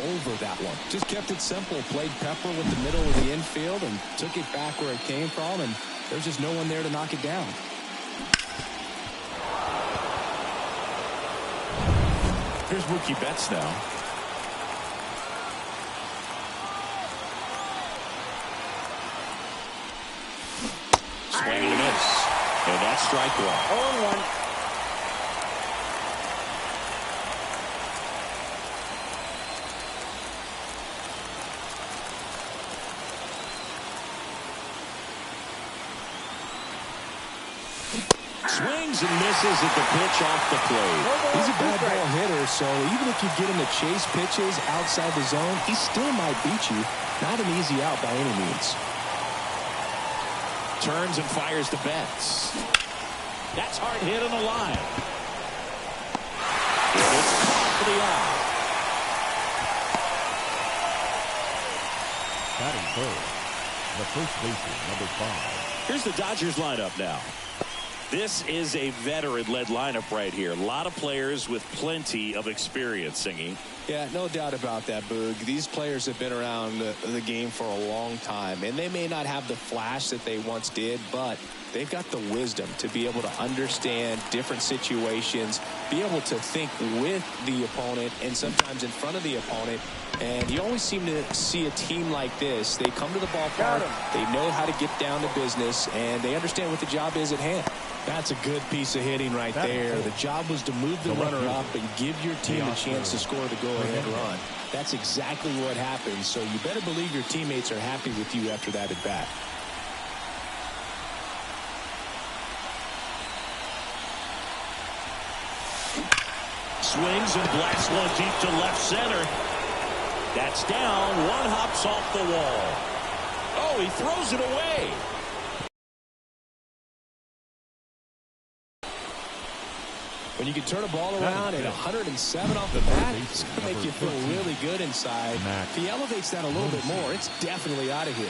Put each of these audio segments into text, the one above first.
over that one. Just kept it simple, played pepper with the middle of the infield and took it back where it came from, and there's just no one there to knock it down. Here's Mookie Betts now. Swing and a miss. And that's strike one. 0-1. Swings and misses at the pitch off the plate. He's a bad ball hitter, so even if you get him to chase pitches outside the zone, he still might beat you. Not an easy out by any means. Turns and fires to Betts. That's hard hit on the line. And it's caught for the out. Batting third, the first baseman, number 5. Here's the Dodgers lineup now. This is a veteran-led lineup right here. A lot of players with plenty of experience, Singy. Yeah, no doubt about that, Boog. These players have been around the game for a long time, and they may not have the flash that they once did, but they've got the wisdom to be able to understand different situations, be able to think with the opponent and sometimes in front of the opponent. And you always seem to see a team like this. They come to the ballpark, they know how to get down to business, and they understand what the job is at hand. That's a good piece of hitting right there. The job was to move the runner up and give your team a chance to score the go-ahead run. That's exactly what happened, so you better believe your teammates are happy with you after that at bat. Swings and blasts one deep to left center. That's down. One hops off the wall. Oh, he throws it away. When you can turn a ball around at 107 off the bat, it's going to make you feel really good inside. If he elevates that a little bit more, it's definitely out of here.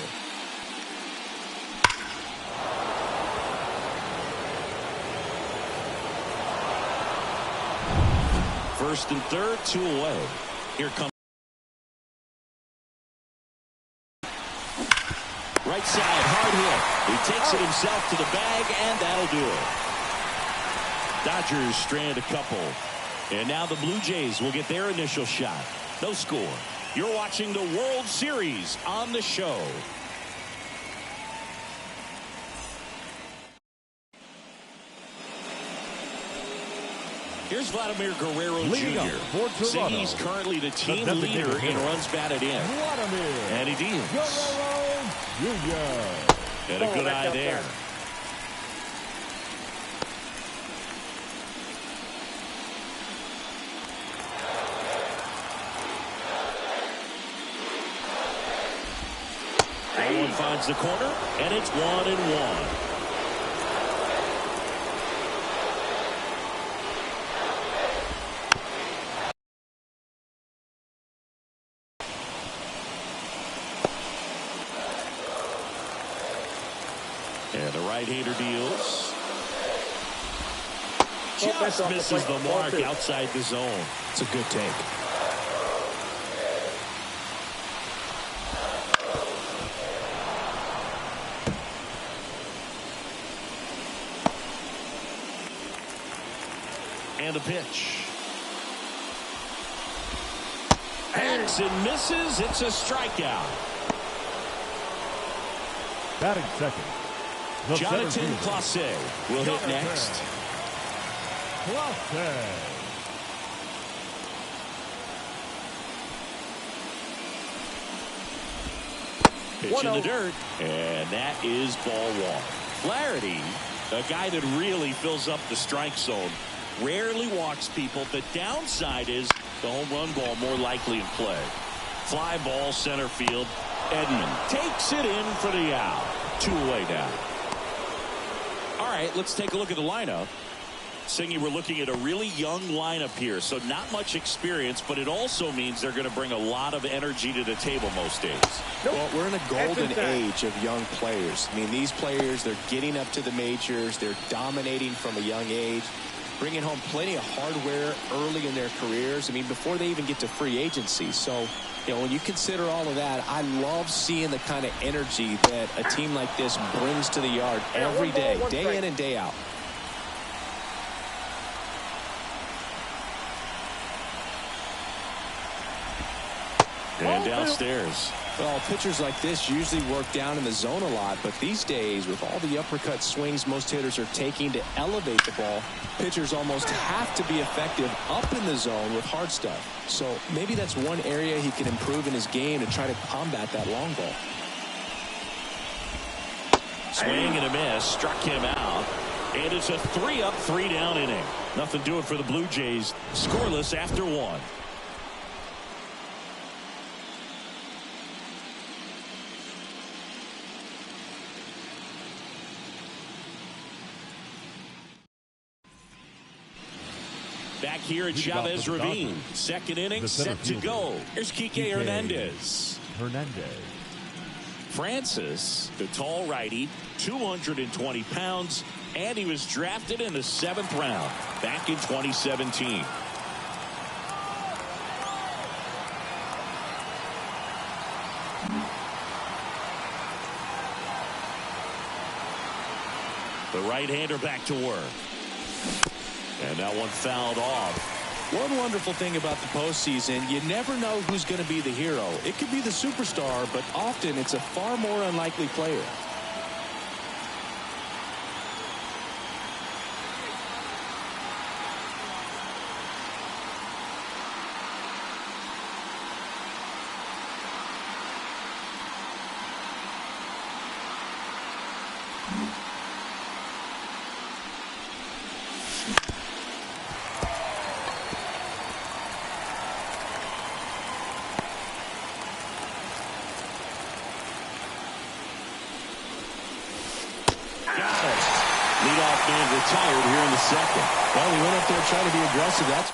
First and third, 2 away. Here comes right side, hard hit. He takes it himself to the bag, and that'll do it. Dodgers strand a couple. And now the Blue Jays will get their initial shot. No score. You're watching the World Series on the show. Here's Vladimir Guerrero Jr. He's currently the team leader in runs batted in. And he deals. And a good eye there. That one finds the corner, and it's 1-1. And the right-hander deals. Just misses the mark outside the zone. It's a good take. And a pitch. Hangs and misses. It's a strikeout. Batting second, Jonathan Clase will hit next. Pitch in the dirt, and that is ball one. Flaherty, a guy that really fills up the strike zone, rarely walks people. The downside is the home run ball more likely in play. Fly ball center field. Edman takes it in for the out. 2 away now. All right, let's take a look at the lineup. Singy, we're looking at a really young lineup here, so not much experience, but it also means they're going to bring a lot of energy to the table most days. Well, we're in a golden age of young players. I mean, these players, they're getting up to the majors. They're dominating from a young age. bringing home plenty of hardware early in their careers. I mean, before they even get to free agency. So, you know, when you consider all of that, I love seeing the kind of energy that a team like this brings to the yard every day, day in and day out. And downstairs. Well, pitchers like this usually work down in the zone a lot, but these days, with all the uppercut swings most hitters are taking to elevate the ball, pitchers almost have to be effective up in the zone with hard stuff. So maybe that's one area he can improve in his game to try to combat that long ball. Swing and a miss, struck him out. And it's a 3-up, 3-down inning. Nothing doing for the Blue Jays. Scoreless after 1. Back here at Chavez Ravine. Second inning set to go. Here's Kike Hernandez. Francis, the tall righty, 220 pounds, and he was drafted in the 7th round back in 2017. The right-hander back to work. And that one fouled off. One wonderful thing about the postseason, you never know who's going to be the hero. It could be the superstar, but often it's a far more unlikely player. Leadoff man retired here in the 2nd. Well, he went up there trying to be aggressive. That's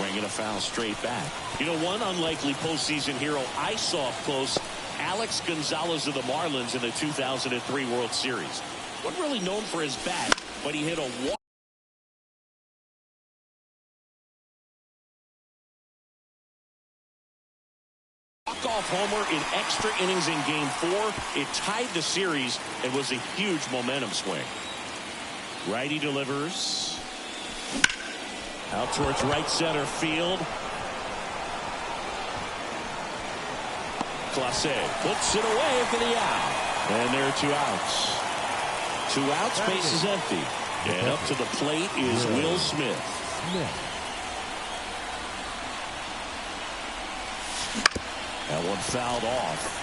Bringing a foul straight back. You know, one unlikely postseason hero I saw up close, Alex Gonzalez of the Marlins in the 2003 World Series. Wasn't really known for his bat, but he hit a walk-off homer in extra innings in Game 4. It tied the series and was a huge momentum swing. Righty delivers. Out towards right center field. Clase puts it away for the out. And there are 2 outs. 2 outs, base is empty. And up to the plate is Will Smith. That one fouled off.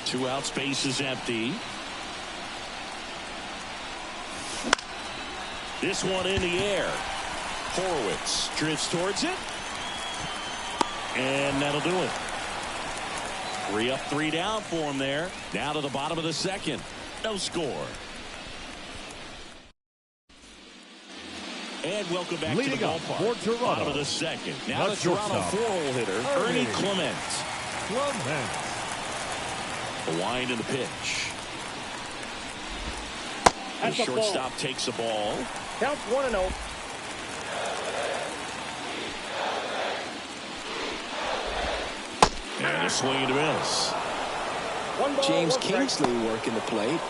2 outs, base is empty. This one in the air. Horowitz drifts towards it. And that'll do it. 3 up, 3 down for him there. Now to the bottom of the second. No score. And welcome back to the ballpark. Bottom of the second. Now the Toronto 4-hole hitter, Ernie Clement. The wind and the pitch. The shortstop takes the ball. Counts 1-0. And a swing and a miss. James Kingsley working the plate.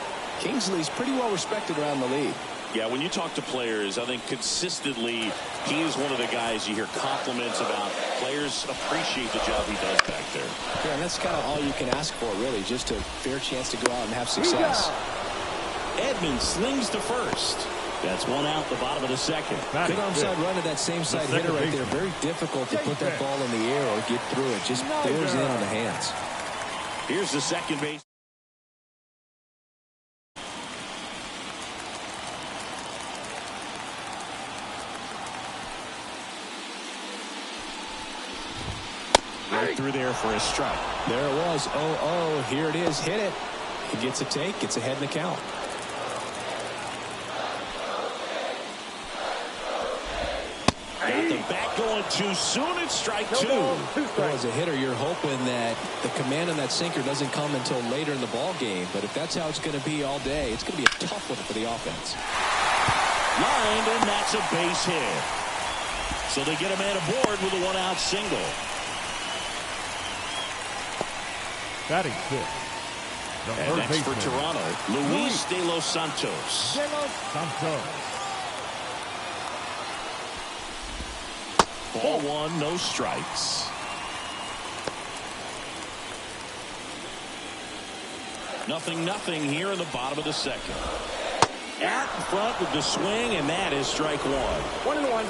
Kingsley's pretty well respected around the league. Yeah, when you talk to players, I think consistently he is one of the guys you hear compliments about. Players appreciate the job he does back there. Yeah, and that's kind of all you can ask for, really, just a fair chance to go out and have success. Edmonds slings to first. That's 1 out the bottom of the second. Good onside run to that same side hitter right there. Very difficult to put that ball in the air or get through it. Just bears in on the hands. Here's the second base. Right through there for a strike. There it was. 0-0. Here it is. Hit it. He gets a take. Gets ahead in the count. Got the bat going too soon. It's strike 2. Well, as a hitter, you're hoping that the command on that sinker doesn't come until later in the ball game. But if that's how it's going to be all day, it's going to be a tough one for the offense. Lined, and that's a base hit. So they get a man aboard with a 1-out single. Batting 6. And next for Toronto, Luis De Los Santos. Ball 1, no strikes. Nothing here in the bottom of the second. Out in front with the swing, and that is strike 1. 1-1.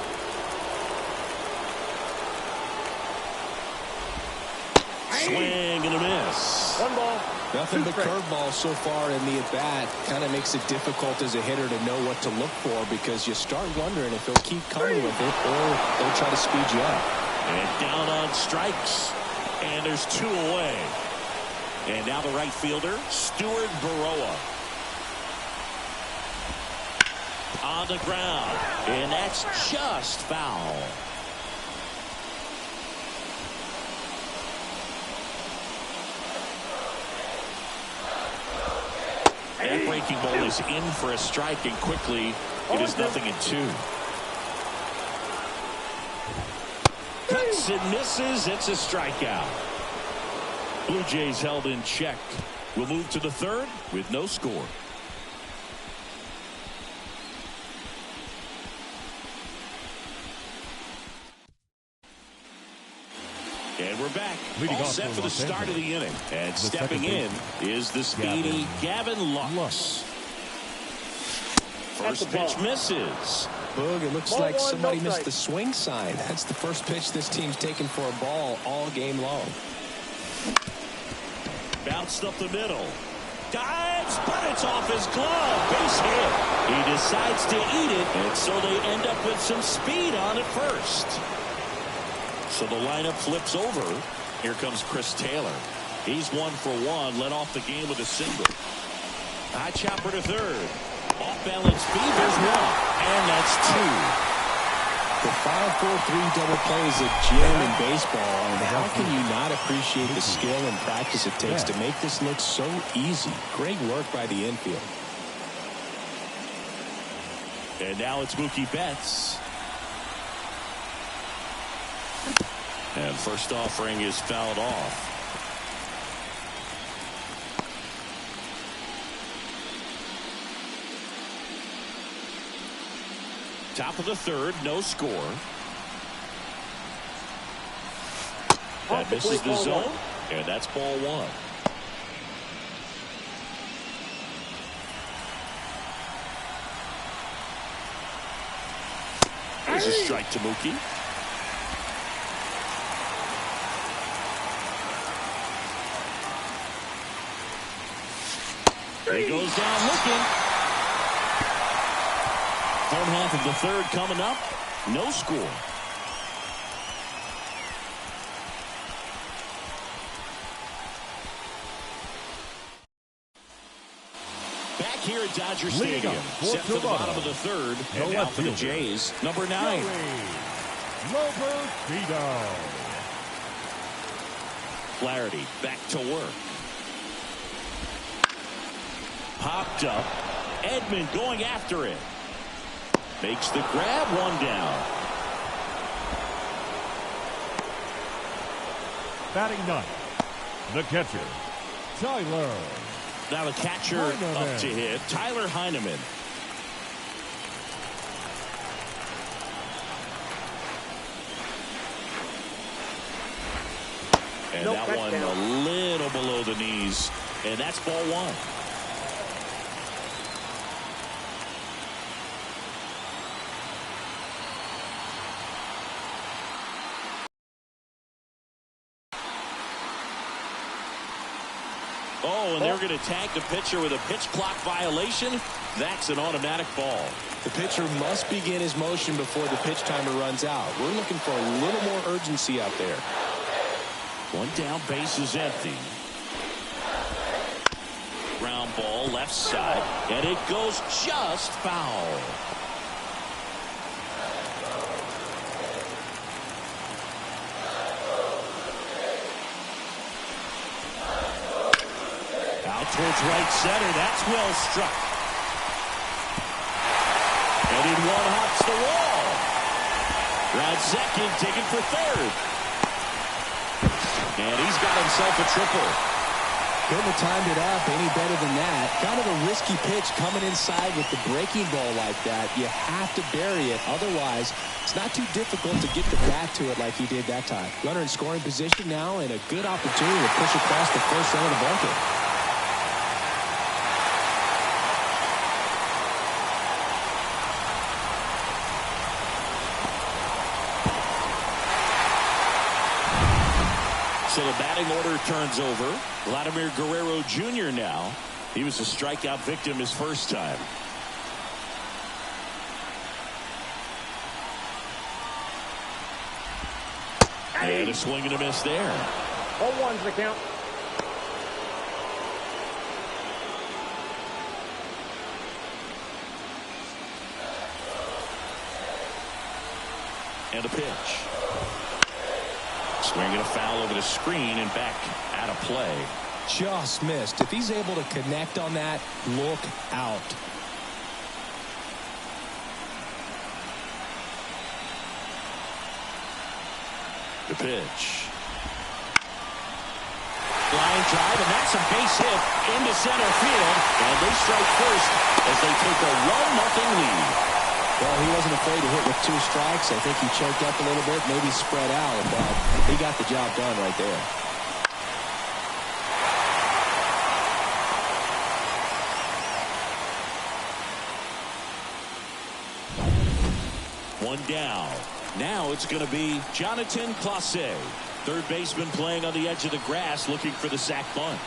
Swing and a miss. 1 ball. Nothing but curveballs so far in the at-bat. Kind of makes it difficult as a hitter to know what to look for because you start wondering if he'll keep coming with it or they'll try to speed you up. And down on strikes. And there's 2 away. And now the right fielder, Stuart Baroa. On the ground. And that's just foul. That breaking ball is in for a strike, and quickly it is 0-2. Cuts and misses. It's a strikeout. Blue Jays held in check. We'll move to the 3rd with no score. And we're back. All set for the start of the inning. And stepping in is the speedy Gavin Lux. First pitch misses. Boog, it looks like somebody missed the swing sign. That's the first pitch this team's taken for a ball all game long. Bounced up the middle. Dives, but it's off his glove. Base hit. He decides to eat it, and so they end up with some speed on at first. So the lineup flips over. Here comes Chris Taylor. He's 1 for 1, led off the game with a single. High chopper to 3rd. Off balance speed, there's 1. And That's 2. The 5-4-3 double play is a gem in baseball, and how can you not appreciate the skill and practice it takes to make this look so easy? Great work by the infield. And now it's Mookie Betts. And first offering is fouled off. Top of the third, no score. That misses the zone, and that's ball 1. There's a strike to Mookie. He goes down looking. Home half of the third coming up. No score. Back here at Dodger Stadium. Set to the bottom of the third. No out for the Jays. Number 9. Flaherty back to work. Popped up. Edman going after it. Makes the grab, 1 down. Batting 9th, the catcher, Tyler. Now the catcher up to hit, Tyler Heineman. And that one a little below the knees. And that's ball 1. Oh, and they're going to tag the pitcher with a pitch clock violation. That's an automatic ball. The pitcher must begin his motion before the pitch timer runs out. We're looking for a little more urgency out there. 1 down, base is empty. Ground ball, left side, and it goes just foul. Towards right center. That's well struck. And in one hops the wall. Round second, taken for third. And he's got himself a triple. Couldn't have timed it up any better than that. Kind of a risky pitch coming inside with the breaking ball like that. You have to bury it. Otherwise, it's not too difficult to get the bat to it like he did that time. Runner in scoring position now, and a good opportunity to push across the first end of the bucket. So the batting order turns over. Vladimir Guerrero Jr. now. He was a strikeout victim his first time. And a swing and a miss there. 0-1's the count. And a pitch. Swinging a foul over the screen and back out of play. Just missed. If he's able to connect on that, look out. The pitch. Line drive, and that's a base hit into center field. And they strike first as they take a 1-0 lead. Well, he wasn't afraid to hit with 2 strikes. I think he choked up a little bit, maybe spread out, but he got the job done right there. One down. Now it's going to be Jonathan Clase. Third baseman playing on the edge of the grass looking for the sac bunt.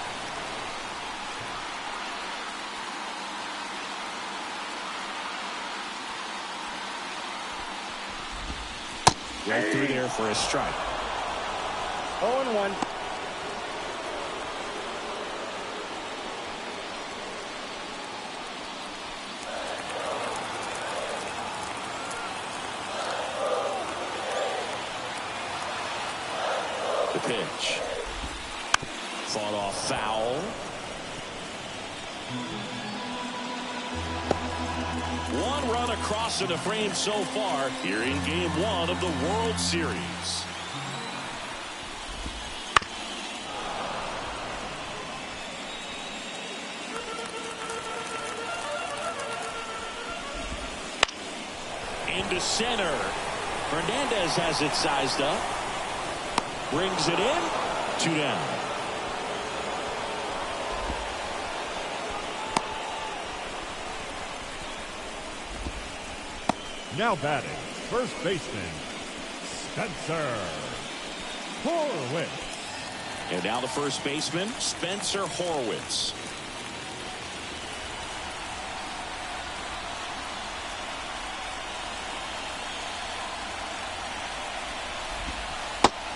Right through there for a strike. 0-1. The pitch. Fought off foul. One run across in the frame so far here in Game 1 of the World Series. Into center. Hernandez has it sized up. Brings it in. 2 down. Now batting, first baseman, Spencer Horwitz. And now the first baseman, Spencer Horwitz.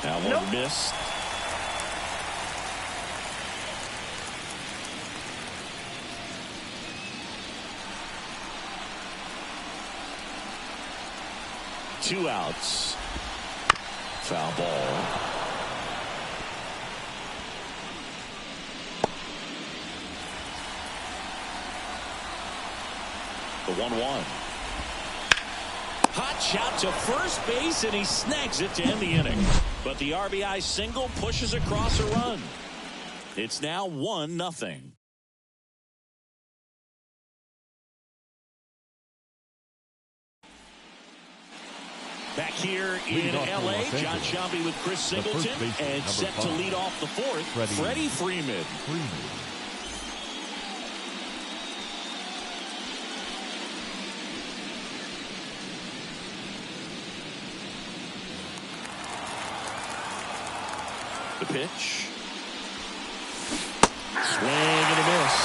That one missed. Two outs. Foul ball. The 1-1. Hot shot to first base, and he snags it to end the inning. But the RBI single pushes across a run. It's now 1-0. Back here in L.A., John Sciambi with Chris Singleton, and set to lead off the fourth, Freddie Freeman. The pitch. Swing and a miss.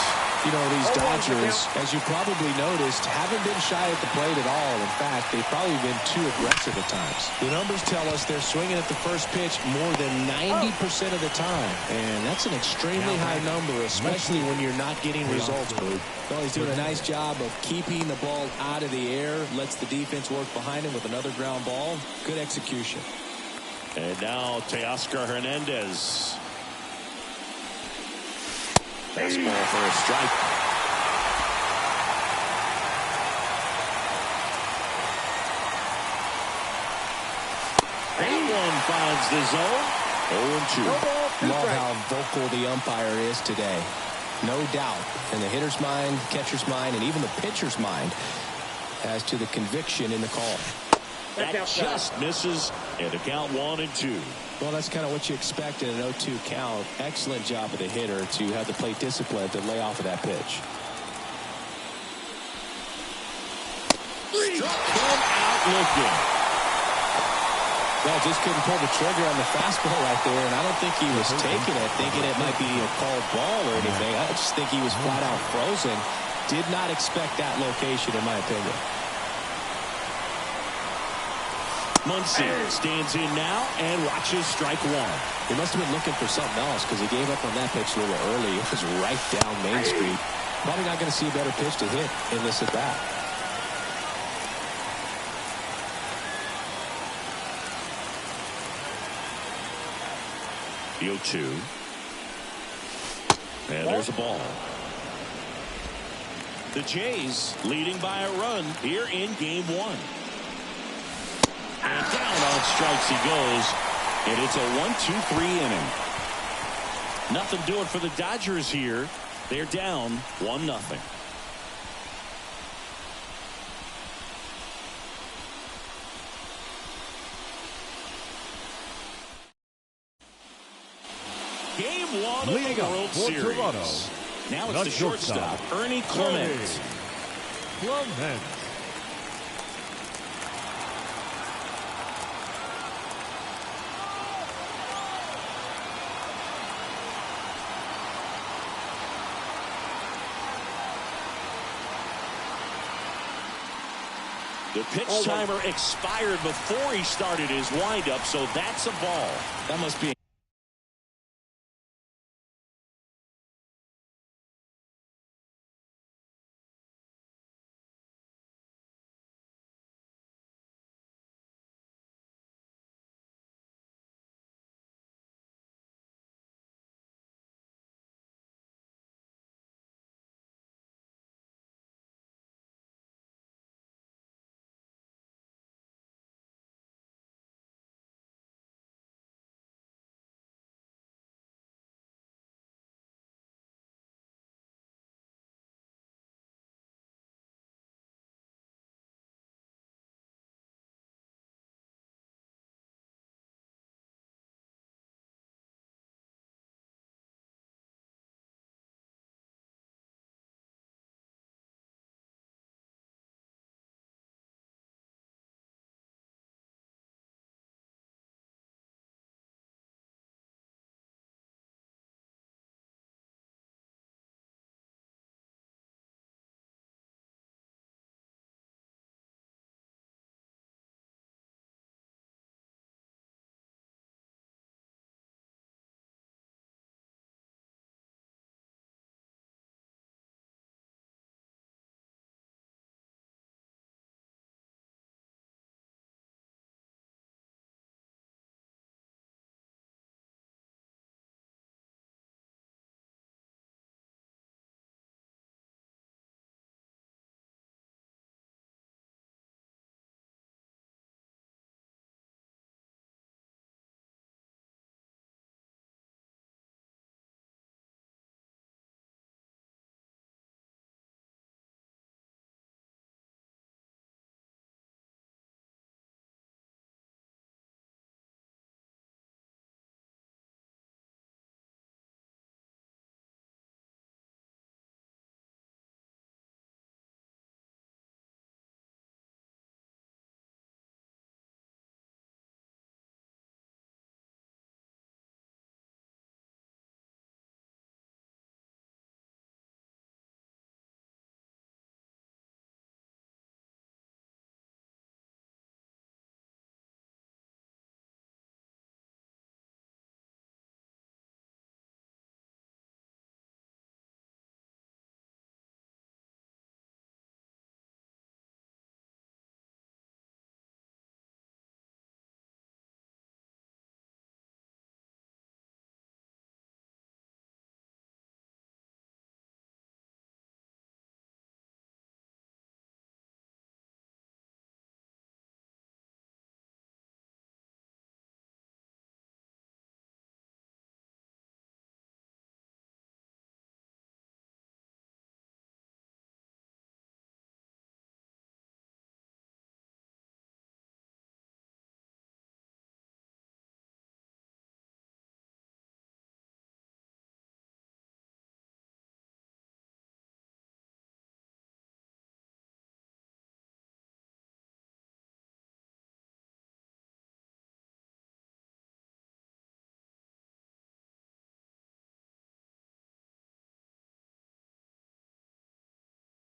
You know, these Dodgers, as you probably noticed, haven't been shy at the plate at all. In fact, they've probably been too aggressive at times. The numbers tell us they're swinging at the first pitch more than 90% of the time. And that's an extremely high number, especially when you're not getting results, Boog. Well, he's doing a nice job of keeping the ball out of the air, lets the defense work behind him with another ground ball. Good execution. And now Teoscar Hernandez. Fastball for a strike. That one finds the zone. 0-2. Love how vocal the umpire is today. No doubt in the hitter's mind, catcher's mind, and even the pitcher's mind as to the conviction in the call. That just misses, and the count 1-2. Well, that's kind of what you expect in an 0-2 count. Excellent job of the hitter to have the plate discipline to lay off of that pitch. Struck him out looking. Well, just couldn't pull the trigger on the fastball right there, and I don't think he was taking it, thinking it might be a called ball or anything. I just think he was flat out frozen. Did not expect that location, in my opinion. Muncy stands in now and watches strike one. He must have been looking for something else because he gave up on that pitch a little early. It was right down Main Street. Probably not going to see a better pitch to hit in this at bat. The 0-2. And there's a ball. The Jays leading by a run here in Game 1. And down on strikes he goes. And it's a 1-2-3 inning. Nothing doing for the Dodgers here. They're down 1-0. Game 1 of the World Series. Toronto. Now it's the shortstop, Ernie Clement. The pitch timer expired before he started his windup, so that's a ball. That must be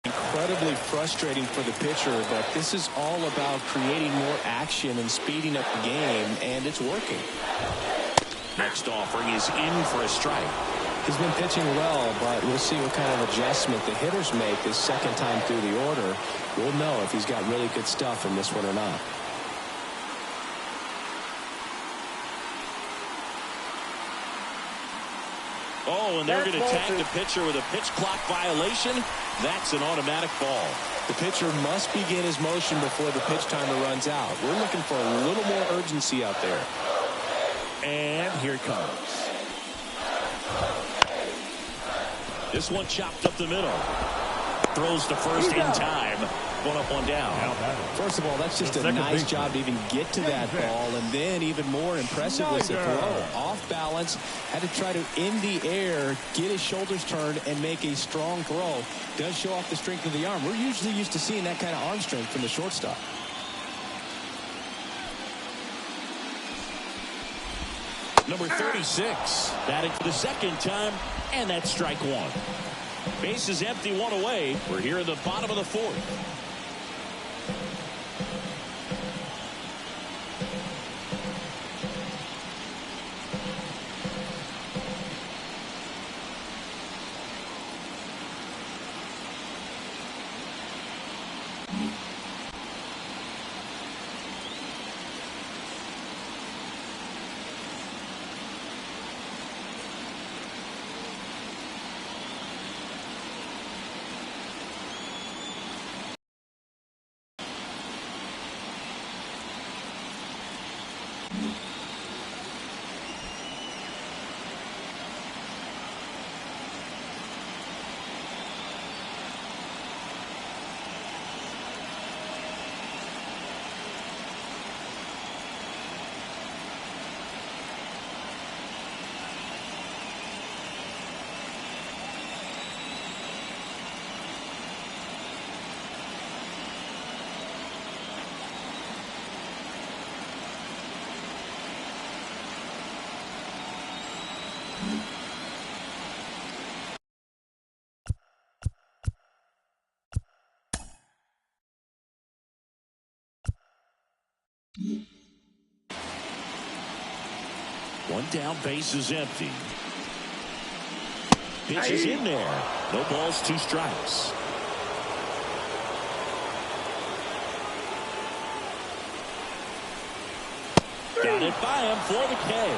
Incredibly frustrating for the pitcher, but this is all about creating more action and speeding up the game, and it's working. Next offering is in for a strike. He's been pitching well, but we'll see what kind of adjustment the hitters make this second time through the order. We'll know if he's got really good stuff in this one or not. Oh, and they're going to tag the pitcher with a pitch clock violation. That's an automatic ball. The pitcher must begin his motion before the pitch timer runs out. We're looking for a little more urgency out there. And here it comes. This one chopped up the middle. Throws to first in time. One up, one down. First of all, that's just a nice job to even get to that ball, and then even more impressive was the throw. Off balance, had to try to in the air, get his shoulders turned, and make a strong throw. Does show off the strength of the arm. We're usually used to seeing that kind of arm strength from the shortstop. Number 36, batting for the second time, and that's strike one. Base is empty, one away. We're here in the bottom of the fourth. One down, base is empty. Pitch is in there. No balls, two strikes. Got it by him for the K.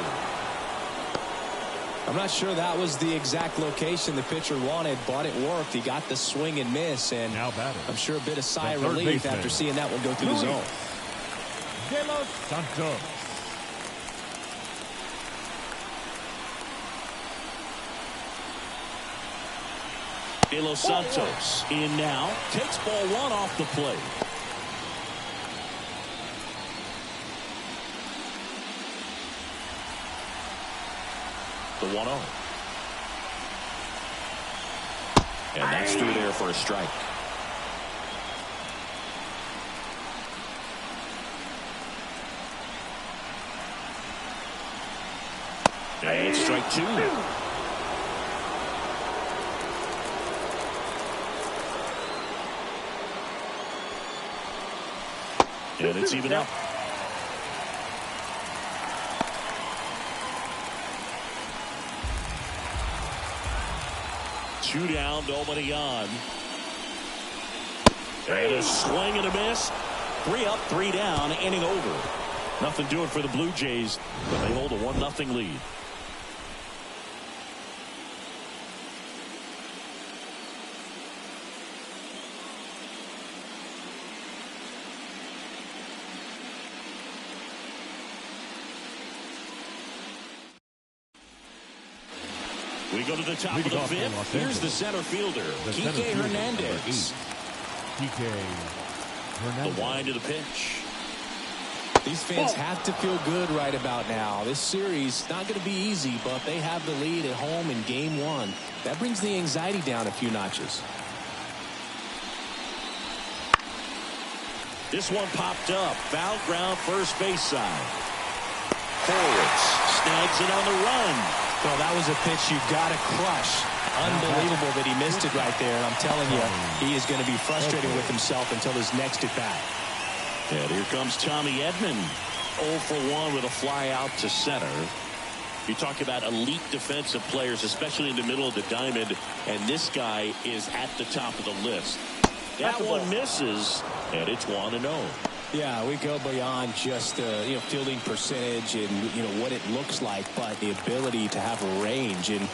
I'm not sure that was the exact location the pitcher wanted, but it worked. He got the swing and miss, and I'm sure a bit of sigh of relief after seeing that one go through the zone. De Los Santos. De Los Santos in now. Takes ball one off the plate. The 1-0. And that's through there for a strike. And it's strike two. And it's even up. Two down, nobody on. And a swing and a miss. 3 up, 3 down, inning over. Nothing doing for the Blue Jays, but they hold a 1-0 lead. We go to the top of the fifth. Here's the center fielder, Kike Hernandez. The wind of the pitch. These fans have to feel good right about now. This series not going to be easy, but they have the lead at home in game one. That brings the anxiety down a few notches. This one popped up. Foul ground, first base side. Forwards snags it on the run. Well, that was a pitch you got to crush. Unbelievable that he missed it right there. And I'm telling you, he is going to be frustrated with himself until his next at bat. And here comes Tommy Edman. 0 for 1 with a fly out to center. You talk about elite defensive players, especially in the middle of the diamond, and this guy is at the top of the list. That one misses, and it's 1-0. Yeah, we go beyond just fielding percentage and what it looks like, but the ability to have a range and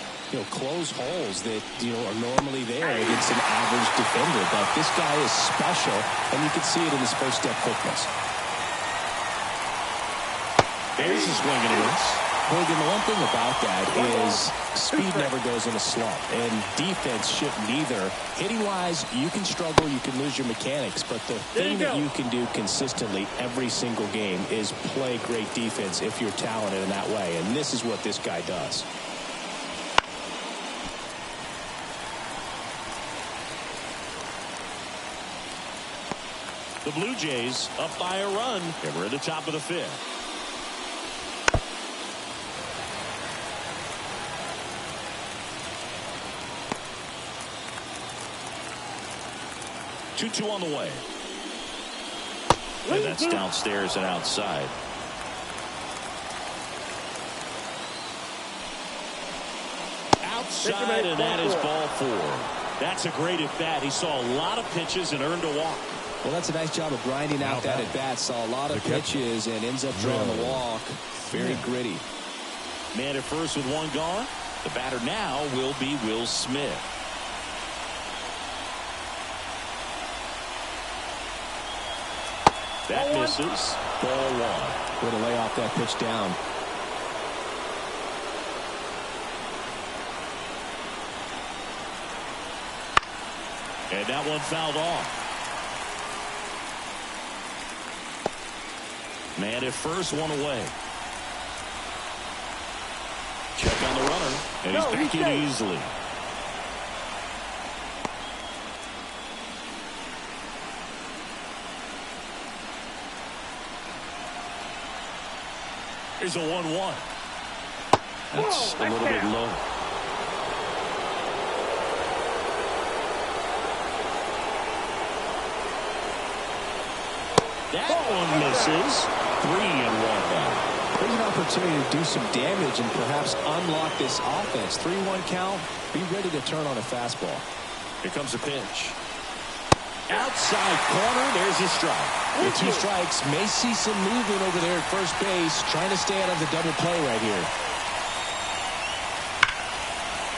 close holes that are normally there against an average defender. But this guy is special, and you can see it in his first step quickness. There's a swing and a miss. Hogan, the one thing about that is speed never goes in a slump, and defense shouldn't either. Hitting-wise, you can struggle, you can lose your mechanics, but the thing that you can do consistently every single game is play great defense if you're talented in that way, and this is what this guy does. The Blue Jays up by a run, and we're at the top of the 5th. Two on the way. And that's downstairs and outside. Outside, and that is ball 4. That's a great at bat. He saw a lot of pitches and earned a walk. Well, that's a nice job of grinding out that at bat. Saw a lot of pitches and ends up drawing the walk. Very gritty. Man at first with 1 gone. The batter now will be Will Smith. That misses. Ball 1. Way to lay off that pitch down. And that one fouled off. Man at first, 1 away. Check on the runner, and he's back in easily. Here's a 1-1. That's a little bit low. That one misses. 3-1 now. There's an opportunity to do some damage and perhaps unlock this offense. 3-1 count. Be ready to turn on a fastball. Here comes a pitch. Outside corner, there's a strike. The 2 strikes may see some movement over there at first base, trying to stay out of the double play right here.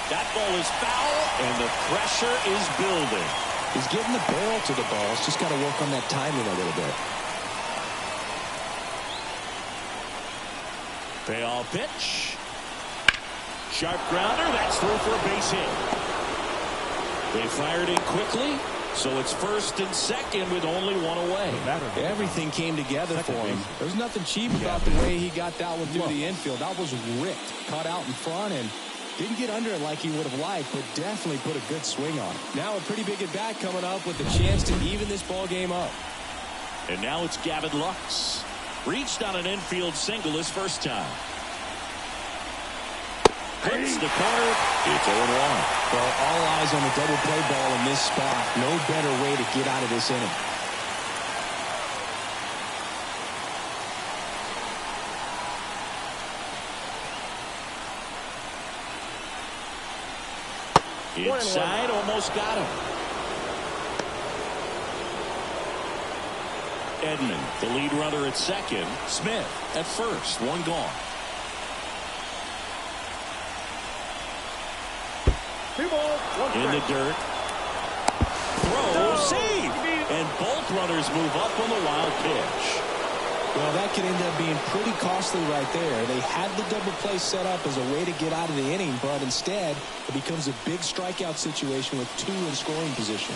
That ball is foul, and the pressure is building. He's getting the barrel to the ball. He's just got to work on that timing a little bit. Payoff pitch. Sharp grounder. That's through for a base hit. They fired in quickly. So it's first and second with only 1 away. Everything came together for him. There's nothing cheap about the way he got that one through the infield. That was ripped. Caught out in front and didn't get under it like he would have liked, but definitely put a good swing on it. Now a pretty big at bat coming up with a chance to even this ball game up. And now it's Gavin Lux. Reached on an infield single his first time. Hits the corner. It's 0-1. Well, all eyes on the double play ball in this spot. No better way to get out of this inning. Inside, almost got him. Edman, the lead runner at second. Smith at first. 1 gone. In the dirt. Throw, save. And both runners move up on the wild pitch. Well, that could end up being pretty costly right there. They had the double play set up as a way to get out of the inning, but instead it becomes a big strikeout situation with 2 in scoring position.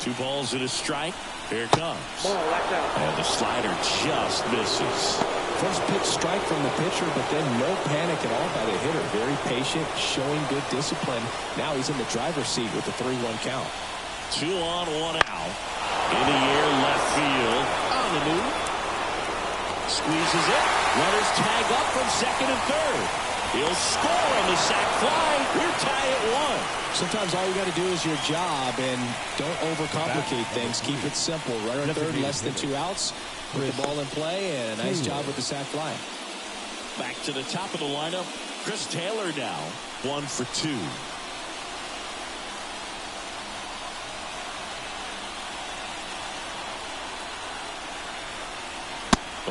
Two balls and a strike. Here it comes. And the slider just misses. First pitch strike from the pitcher, but then no panic at all by the hitter. Very patient, showing good discipline. Now he's in the driver's seat with the 3-1 count. 2 on, 1 out. In the air, left field. On the move. Squeezes it. Runners tag up from second and third. He'll score on the sac fly. We're tied at 1. Sometimes all you got to do is your job and don't overcomplicate things. Keep it simple. Runner third, less than 2 outs. Put the ball in play, and a nice job with the sac fly. Back to the top of the lineup. Chris Taylor now 1 for 2.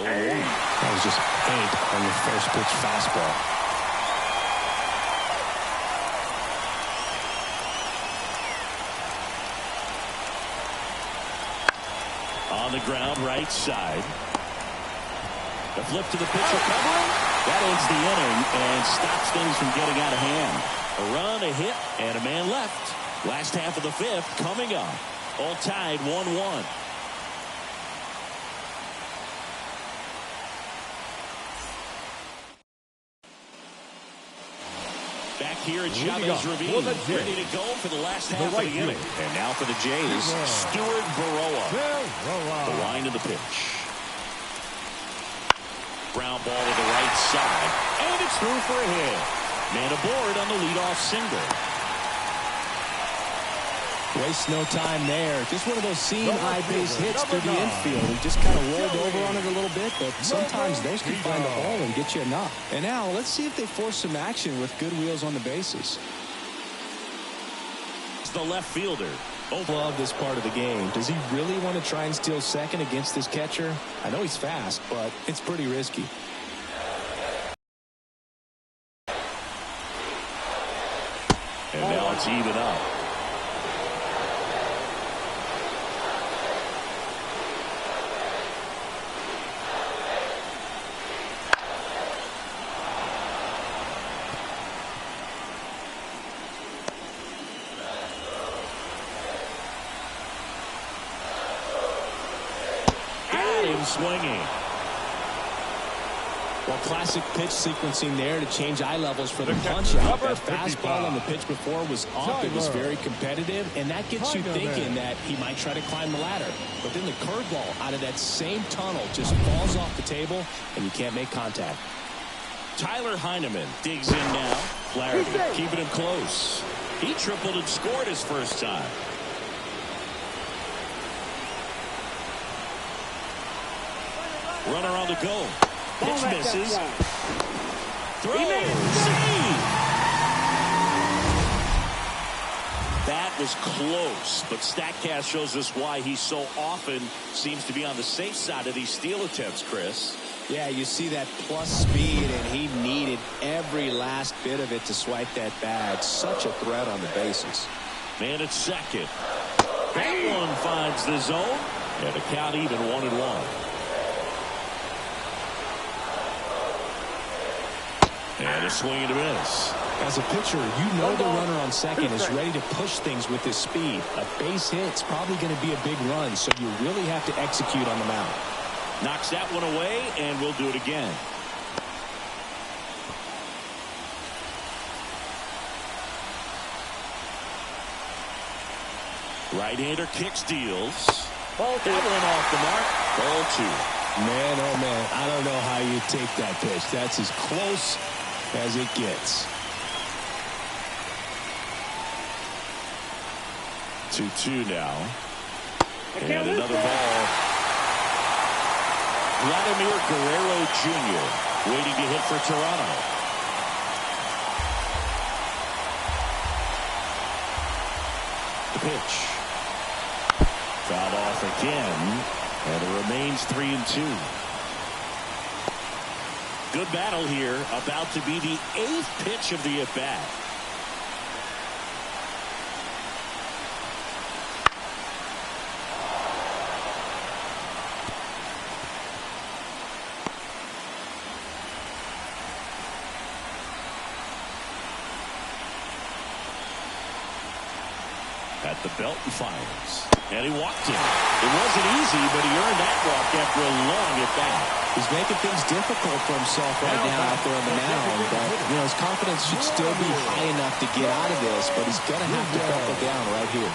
That was just paint on the first pitch fastball. On the ground, right side. The flip to the pitcher covering. That ends the inning and stops things from getting out of hand. A run, a hit, and a man left. Last half of the 5th coming up. All tied 1-1. Back here at Chavez Ravine, ready to go for the last half of the inning. And now for the Jays, Stuart Baroa. The line of the pitch. Ground ball to the right side, and it's through for a hit. Man aboard on the leadoff single. Waste no time there. Just one of those seam high base hits through the infield. He just kind of rolled over on it a little bit, but sometimes those can find the hole and get you a knock. And now let's see if they force some action with good wheels on the bases. It's the left fielder. Love this part of the game. Does he really want to try and steal second against this catcher? I know he's fast, but it's pretty risky. And now it's even up. Swinging. Well, classic pitch sequencing there to change eye levels for the punch out. That fastball on the pitch before was off. It was very competitive, and that gets you thinking that he might try to climb the ladder. But then the curveball out of that same tunnel just falls off the table, and you can't make contact. Tyler Heineman digs in now. Flaherty keeping him close. He tripled and scored his first time. Runner on the go. Pitch misses. Throw. Save. That was close, but StatCast shows us why he so often seems to be on the safe side of these steal attempts, Chris. Yeah, you see that plus speed, and he needed every last bit of it to swipe that bag. Such a threat on the bases. Man at second. That one finds the zone, and the count even 1-1. And a swing and a miss. As a pitcher, you know the runner on second is ready to push things with his speed. A base hit's probably going to be a big run, so you really have to execute on the mound. Knocks that one away, and we'll do it again. Right-hander kicks, deals. Ball 2. That one off the mark. Ball 2. Man, oh man, I don't know how you take that pitch. That's as close as it gets. 2-2 now. And another ball. Vladimir Guerrero Jr. waiting to hit for Toronto. The pitch. Fouled off again. And it remains 3-2. Good battle here. About to be the 8th pitch of the at-bat. At the belt and fires. And he walked it. It wasn't easy, but he earned that walk after a long at-bat. He's making things difficult for himself right now out there on the mound. But, you know, his confidence should still be high enough to get out of this, but he's going to have to buckle down right here.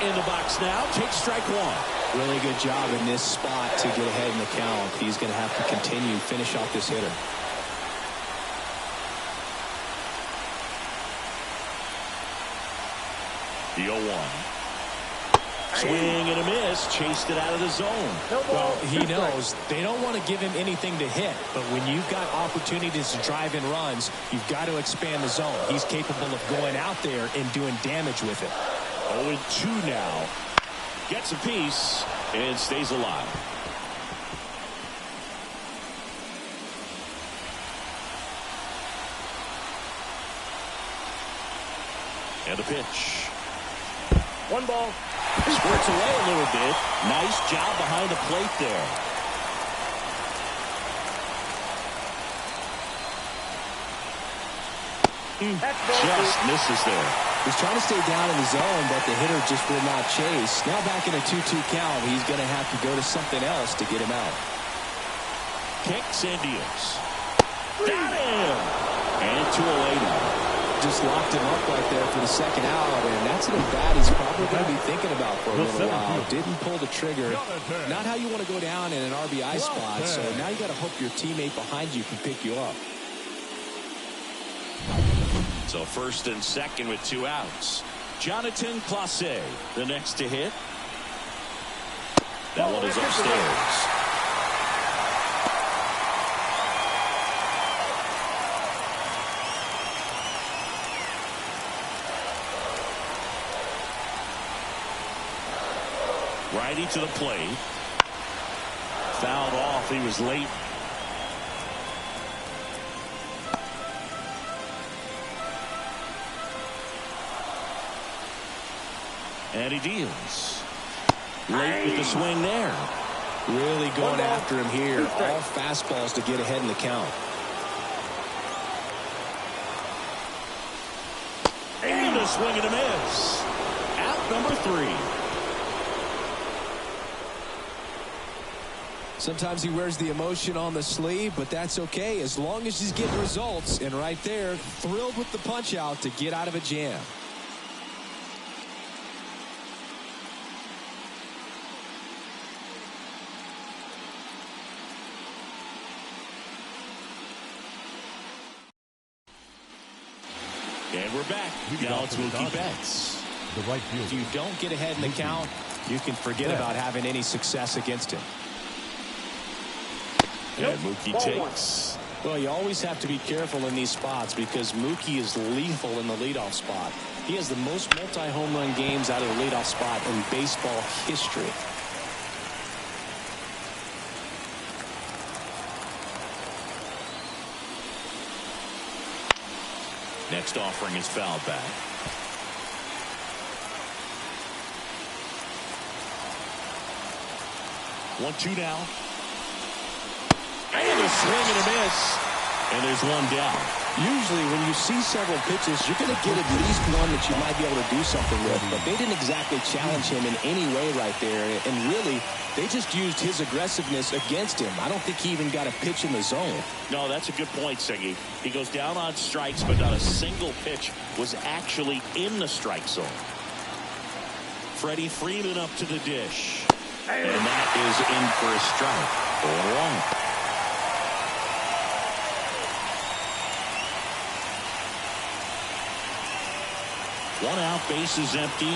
in the box now. Take strike one. Really good job in this spot to get ahead in the count. He's going to have to continue, finish off this hitter. The 0-1. Swing and a miss. Chased it out of the zone. Well, he knows they don't want to give him anything to hit. But when you've got opportunities to drive in runs, you've got to expand the zone. He's capable of going out there and doing damage with it. 0-2 now. Gets a piece and stays alive. And the pitch. 1 ball. Squirts away a little bit. Nice job behind the plate there. Just misses there. He's trying to stay down in the zone, but the hitter just will not chase. Now back in a 2-2 count, he's going to have to go to something else to get him out. Kicks and deals. Got him! And 2 away now. Just locked him up right there for the second out, and that's an at-bat he's probably going to be thinking about for a little while. Didn't pull the trigger. Not how you want to go down in an RBI spot, so now you got to hope your teammate behind you can pick you up. So first and second with 2 outs. Jonathan Clase, the next to hit. That one is upstairs. Righty to the plate. Fouled off. He was late. And he deals. Late with the swing there. Really going after him here. All fastballs to get ahead in the count. And a swing and a miss. Out number 3. Sometimes he wears the emotion on the sleeve, but that's okay as long as he's getting results. And right there, thrilled with the punch out to get out of a jam. And we're back. Now it's Mookie Betts. The right field. If you don't get ahead in the count, you can forget about having any success against him. And Mookie takes. Well, you always have to be careful in these spots because Mookie is lethal in the leadoff spot. He has the most multi-home run games out of the leadoff spot in baseball history. Next offering is fouled back. One, 2 now. And a swing and a miss. And there's one down. Usually when you see several pitches, you're going to get at least one that you might be able to do something with. But they didn't exactly challenge him in any way right there. And really, they just used his aggressiveness against him. I don't think he even got a pitch in the zone. No, that's a good point, Siggy. He goes down on strikes, but not a single pitch was actually in the strike zone. Freddie Freeman up to the dish. And that is in for a strike. 0-1. One out, base is empty.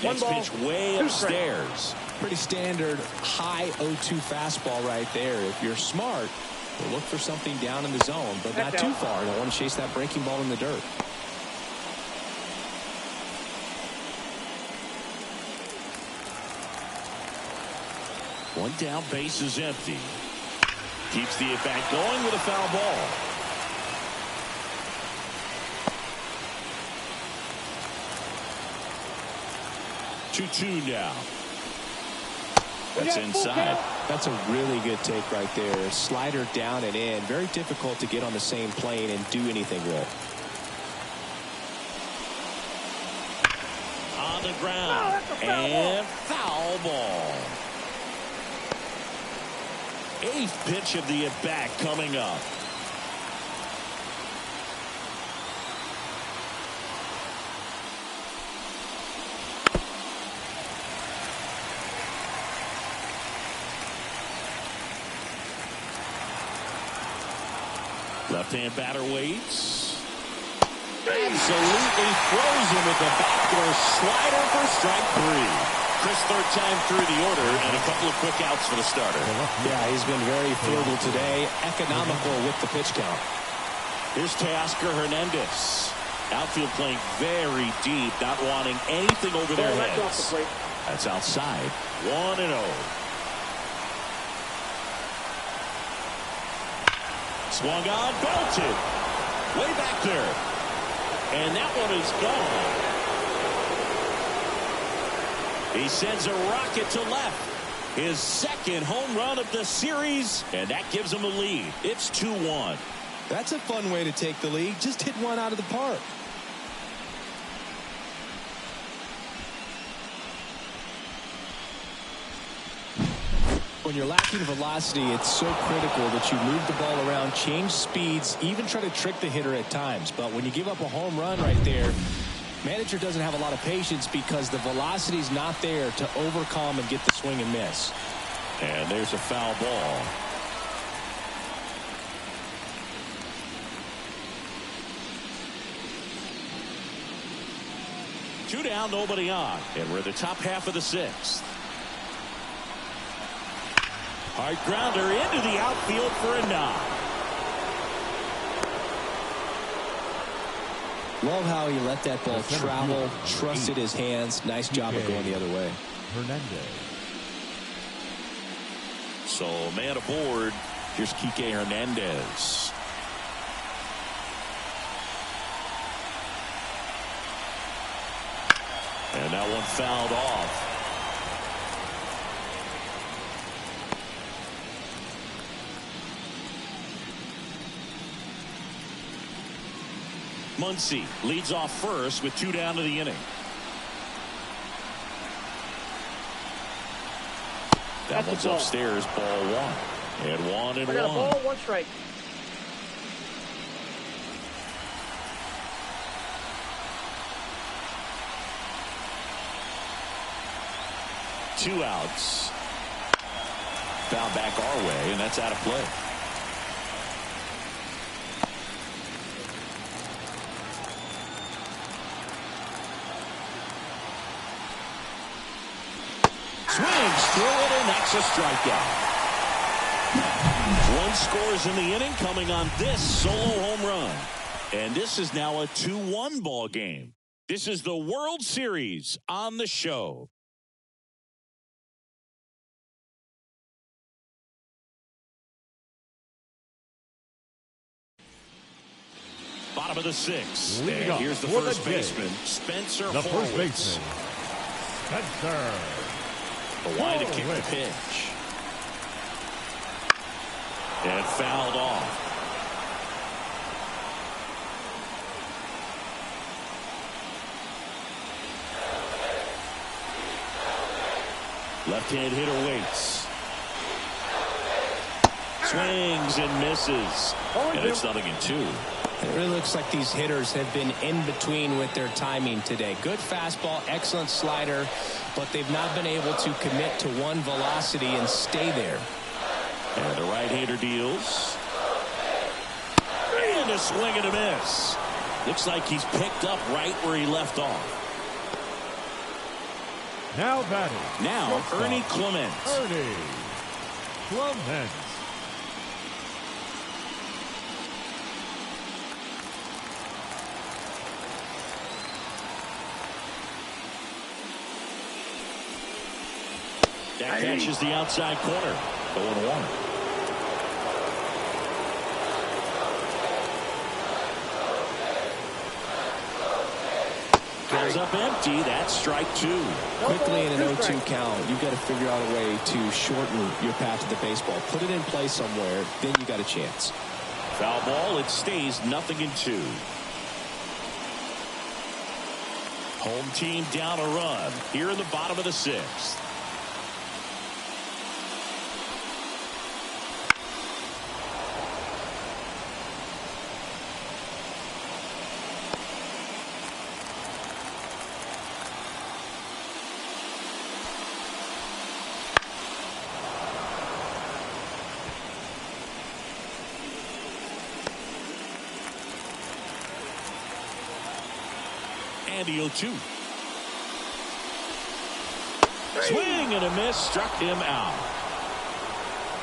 Next pitch way upstairs. Pretty standard high 0-2 fastball right there. If you're smart, you'll look for something down in the zone, but not too far. Don't want to chase that breaking ball in the dirt. One down, base is empty. Keeps the at-bat going with a foul ball. Two now. That's inside. That's a really good take right there. Slider down and in. Very difficult to get on the same plane and do anything with. the ground. And foul ball. 8th pitch of the at-bat coming up. Left-hand batter waits. Absolutely frozen with the backdoor slider for strike 3. Chris, third time through the order, and a couple of quick outs for the starter. Yeah, he's been very frugal today, economical with the pitch count. Here's Teoscar Hernandez. Outfield playing very deep, not wanting anything over their heads. That's outside. 1-0. Swung on, belted. Way back there. And that one is gone. He sends a rocket to left. His second home run of the series, and that gives him a lead. It's 2-1. That's a fun way to take the lead. Just hit one out of the park. When you're lacking velocity, it's so critical that you move the ball around, change speeds, even try to trick the hitter at times. But when you give up a home run right there, manager doesn't have a lot of patience because the velocity's not there to overcome and get the swing and miss. And there's a foul ball. Two down, nobody on. And we're the top half of the 6th. Hard grounder into the outfield for a knock. Love how he let that ball travel, trusted his hands. Nice job of going the other way. Hernandez. So man aboard. Here's Kike Hernandez. And that one fouled off. Muncy leads off first with 2 down to the inning. That one's upstairs, ball 1. And 1-1. I got a ball, 1 strike. Two outs. Foul back our way, and that's out of play. Swings through it, and that's a strikeout. 1 scores in the inning, coming on this solo home run. And this is now a 2-1 ball game. This is the World Series on the show. Bottom of the 6th. And here's the first baseman, Spencer The Horwitz. first baseman, Spencer. Wide to kick the pitch. And fouled off. Left-hand hitter waits. Swings and misses. And it's 0-2. It really looks like these hitters have been in between with their timing today. Good fastball, excellent slider, but they've not been able to commit to one velocity and stay there. And the right-hander deals. And a swing and a miss. Looks like he's picked up right where he left off. Now batting. Now Ernie Clements. Ernie Clements. That catches the outside corner. 0-1. Goes up empty. That's strike 2. Quickly in an 0-2 count, you've got to figure out a way to shorten your path to the baseball. Put it in play somewhere, then you got a chance. Foul ball. It stays 0-2. Home team down a run here in the bottom of the 6th. And the 0-2. Swing and a miss, struck him out.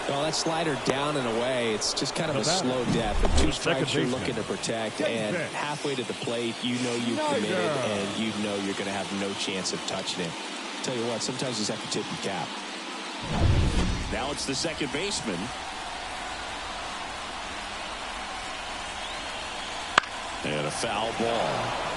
Well, that slider down and away, it's just kind of a slow death. With 2 strikes you're looking to protect, and halfway to the plate, you know you've committed, and you know you're going to have no chance of touching him. Tell you what, sometimes you just have to tip your cap. Now it's the second baseman. And a foul ball.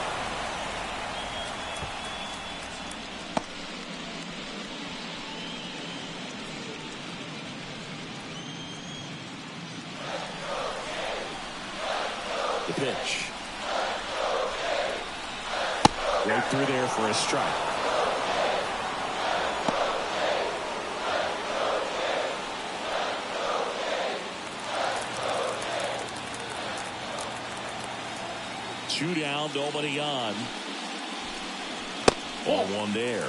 The pitch. Right through there for a strike. Two down, nobody on. Ball one there.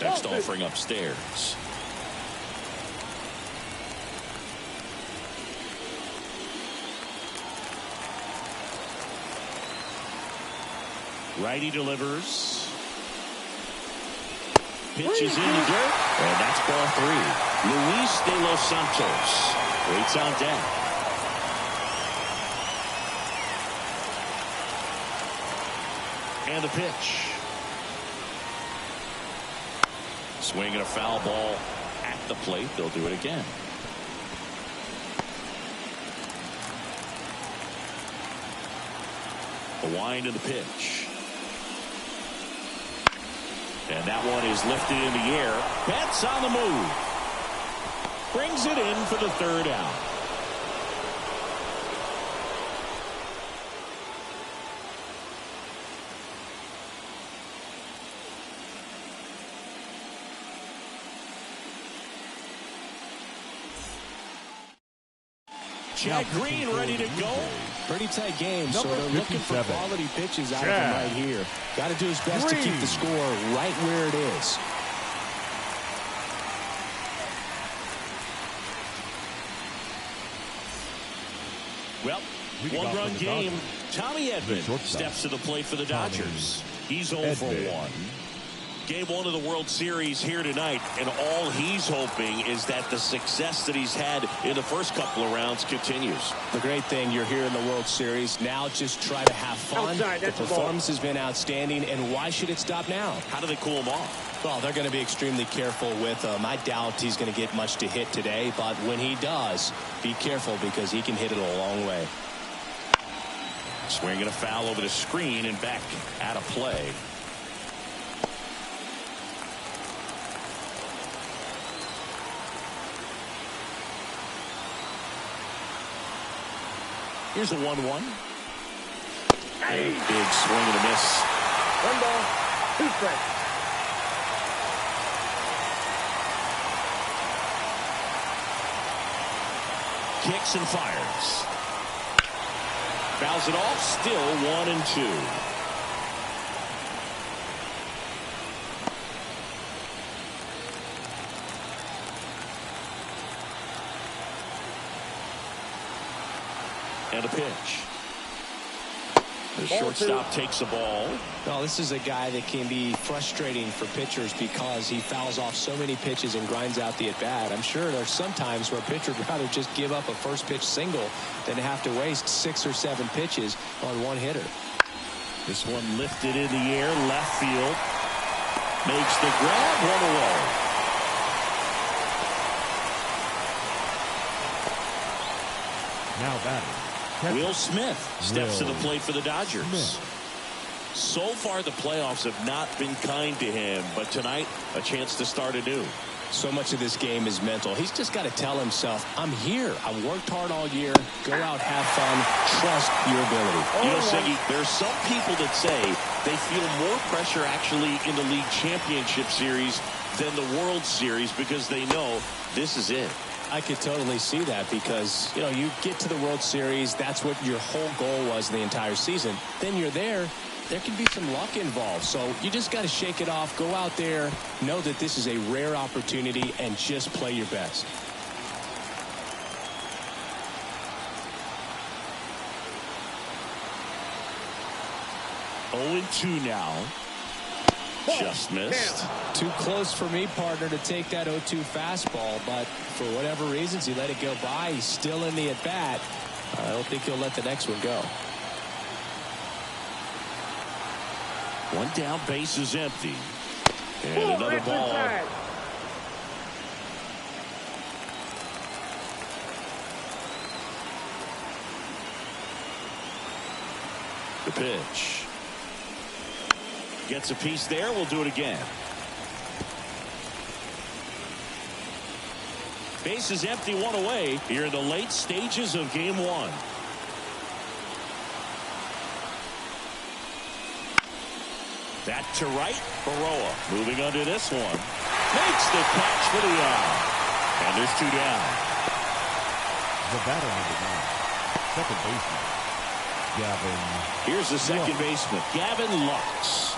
Next offering upstairs. Righty delivers. Pitches in the dirt. And that's ball 3. Luis de los Santos waits on deck. And the pitch. Swing and a foul ball at the plate. They'll do it again. The wind of the pitch. And that one is lifted in the air. Betts on the move. Brings it in for the 3rd out. Chad Green ready to go. Pretty tight game, so they're looking for quality pitches out of him right here. Got to do his best to keep the score right where it is. Well, one-run game. Tommy Edman steps to the plate for the Dodgers. He's 0 for 1. Game 1 of the World Series here tonight, and all he's hoping is that the success that he's had in the first couple of rounds continues. The great thing, you're here in the World Series. Now just try to have fun. The performance has been outstanding, and why should it stop now? How do they cool him off? Well, they're going to be extremely careful with him. I doubt he's going to get much to hit today, but when he does, be careful because he can hit it a long way. Swinging a foul over the screen and back out of play. Here's a 1-1. A big swing and a miss. 1 ball, 2 strikes. Kicks and fires. Fouls it off. Still 1-2. And a pitch. The shortstop takes the ball. Well, this is a guy that can be frustrating for pitchers because he fouls off so many pitches and grinds out the at-bat. I'm sure there's some times where a pitcher would rather just give up a first pitch single than have to waste 6 or 7 pitches on one hitter. This one lifted in the air, left field. Makes the grab, 1 away. Now batting. Will Smith steps to the plate for the Dodgers. So far, the playoffs have not been kind to him, but tonight, a chance to start anew. So much of this game is mental. He's just got to tell himself, I'm here. I worked hard all year. Go out, have fun, trust your ability. You know, Siggy, there's some people that say they feel more pressure actually in the league championship series than the World Series because they know this is it. I could totally see that because, you know, you get to the World Series, that's what your whole goal was the entire season. Then you're there. There can be some luck involved, so you just got to shake it off, go out there, know that this is a rare opportunity, and just play your best. Oh, 2 now. Just missed. Too close for me, partner, to take that 0-2 fastball, but for whatever reasons, he let it go by. He's still in the at-bat. I don't think he'll let the next one go. 1 down, base is empty. And another ball. The pitch. Gets a piece there. We'll do it again. Base is empty, 1 away here in the late stages of game 1. That to right. Baroa moving under this one. Makes the catch for the out. And there's 2 down. The batter on the mound, second baseman, Gavin. Here's the second baseman, Gavin Lux.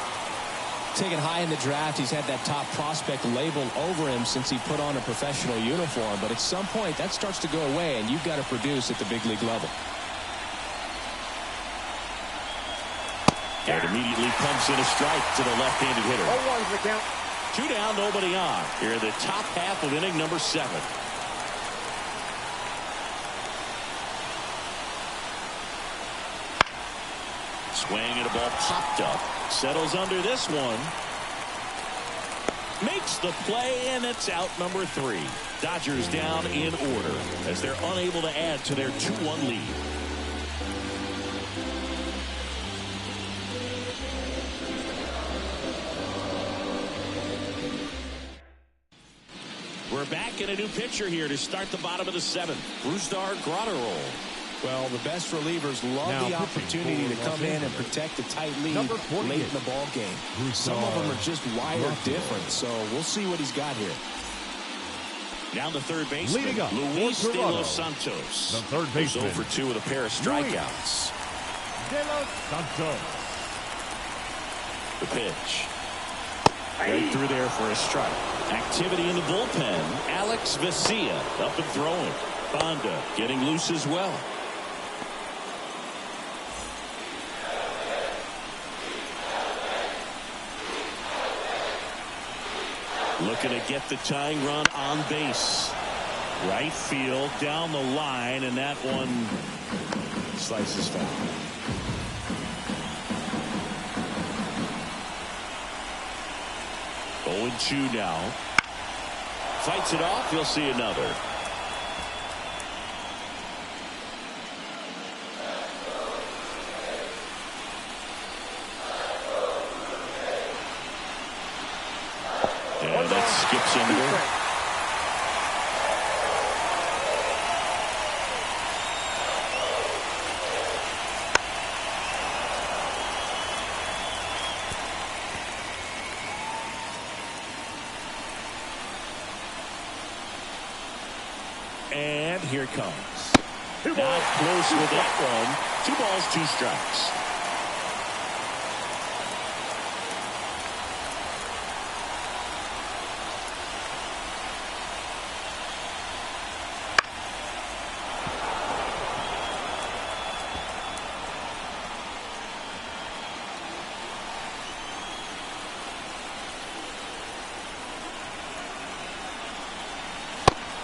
Taken high in the draft, he's had that top prospect labeled over him since he put on a professional uniform. But at some point, that starts to go away, and you've got to produce at the big league level. And immediately pumps in a strike to the left-handed hitter. 0-1's the count. 2 down, nobody on. Here in the top half of inning number 7. Swing and a ball popped up. Settles under this one. Makes the play, and it's out number 3. Dodgers down in order as they're unable to add to their 2-1 lead. We're back in a new pitcher here to start the bottom of the 7th. Brusdar Grotterol. Well, the best relievers love Now the opportunity to come in and protect a tight lead late in the ball game. Some of them are just wired different, so we'll see what he's got here. Now the third baseman, Leading up, Luis for De Toronto, Los Santos. the third baseman, 0 for 2 with a pair of strikeouts. De Los Santos. The pitch. Right through there for a strike. Activity in the bullpen. Alex Vesia up and throwing. Bonda getting loose as well. Looking to get the tying run on base. Right field down the line, and that one slices foul. Oh, 0-2 now. Fights it off. You'll see another. And that skips under. And here it comes. Not close with that one. 2 balls, 2 strikes.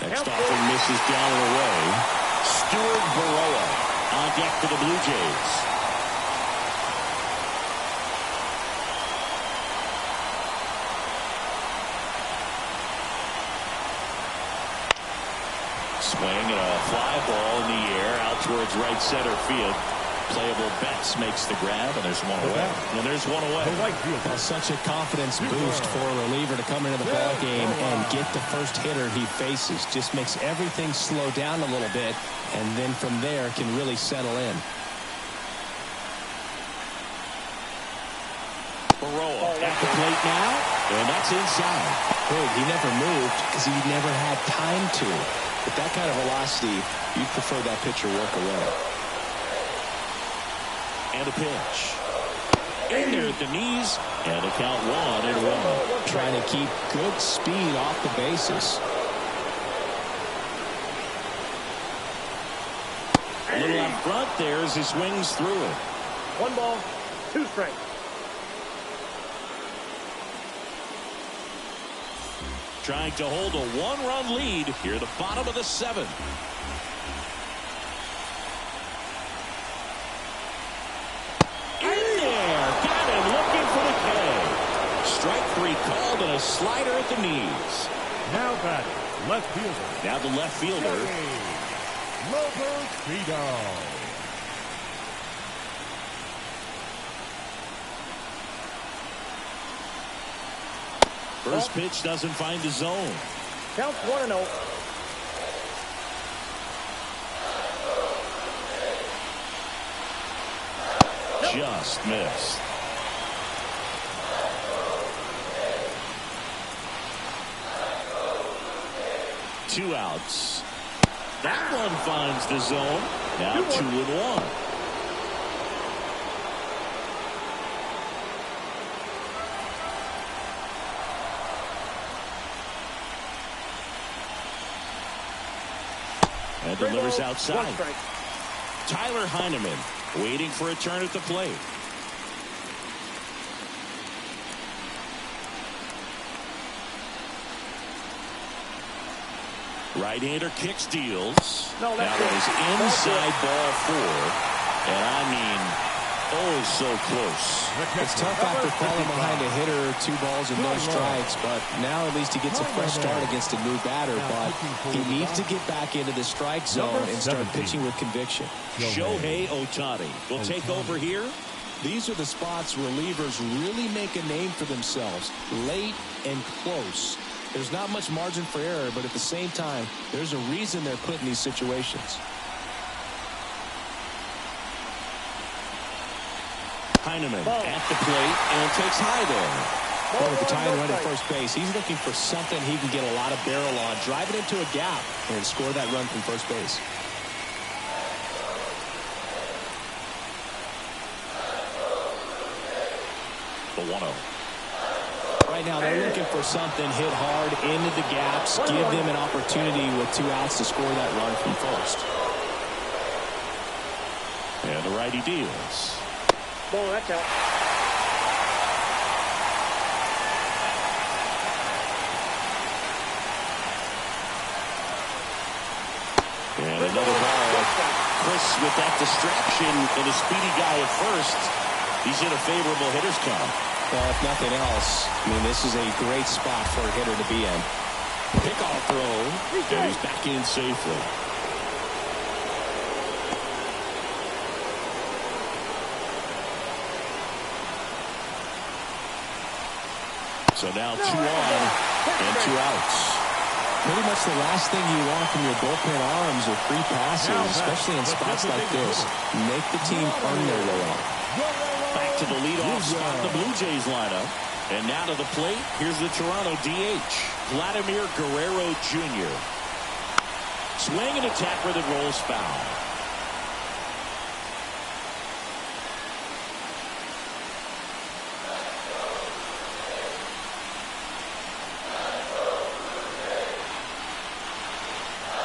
Next offering misses down and away. Stuart Baroa on deck for the Blue Jays. Swing and a fly ball in the air out towards right center field. Playable Betts makes the grab, and there's one away. And there's one away. Well, such a confidence boost for a reliever to come into the ball game and get the first hitter he faces. Just makes everything slow down a little bit, and then from there can really settle in. Baroa at the plate now, and that's inside. Big, he never moved because he never had time to. With that kind of velocity, you'd prefer that pitcher work away. And a pitch. In there at the knees, and a count 1-1. Trying to keep good speed off the bases. A little out front there as he swings through it. 1 ball, 2 strikes. Trying to hold a 1-run lead here at the bottom of the 7th. In there, got him looking for the K. Strike 3 called and a slider at the knees. Now batting, left fielder. Now the left fielder. First pitch doesn't find the zone. Counts 1-0. Just missed. Two outs. That one finds the zone. Now 2-1. And delivers outside. Tyler Heineman waiting for a turn at the plate. Right-hander kicks, deals. No, that was inside ball 4. And I mean, oh, so close. It's tough after falling behind a hitter, 2 balls and no strikes, but now at least he gets a fresh start against a new batter, but he needs to get back into the strike zone and start pitching with conviction. Shohei Ohtani will take over here. These are the spots relievers really make a name for themselves, late and close. There's not much margin for error, but at the same time, there's a reason they're put in these situations. Heineman at the plate and takes high there. Well, with the tying run at first base, he's looking for something he can get a lot of barrel on, drive it into a gap, and score that run from first base. The 1-0. Right now, they're looking for something, hit hard into the gaps, give them an opportunity with 2 outs to score that run from first. And the righty deals. Ball, that's out. And another ball. Chris with that distraction and a speedy guy at first. He's in a favorable hitter's count. Well, if nothing else, I mean, this is a great spot for a hitter to be in. Pickoff throw. And he's back in safely. So now 2 on and 2 outs. Pretty much the last thing you want from your bullpen arms are free passes, especially in spots like this. Make the team earn their way out. Back to the leadoff spot in the Blue Jays lineup. And now to the plate, here's the Toronto DH, Vladimir Guerrero Jr. Swing and attacker that rolls foul.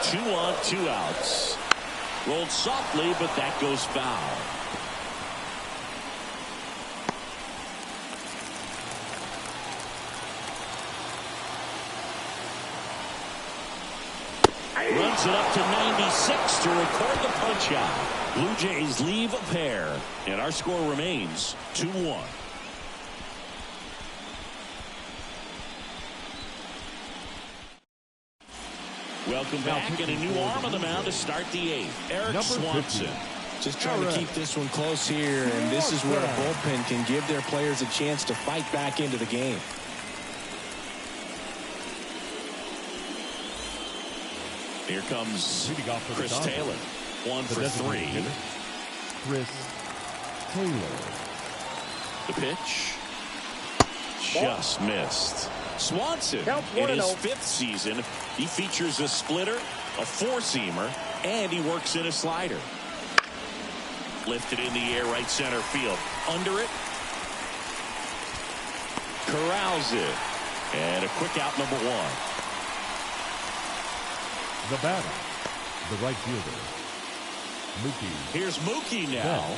Two on, 2 outs. Rolled softly, but that goes foul. Runs it up to 96 to record the punch out. Blue Jays leave a pair, and our score remains 2-1. Welcome back, and a new arm on the mound to start the 8th. Eric Swanson. Just trying to keep this one close here, and this is where a bullpen can give their players a chance to fight back into the game. Here comes Chris Taylor. 1 for 3. Chris Taylor. The pitch. Just missed. Swanson, in his 5th season, he features a splitter, a 4-seamer, and he works in a slider. Lifted in the air, right center field. Under it. Corrals it. And a quick out, number 1. The batter, the right fielder, Mookie. Here's Mookie now.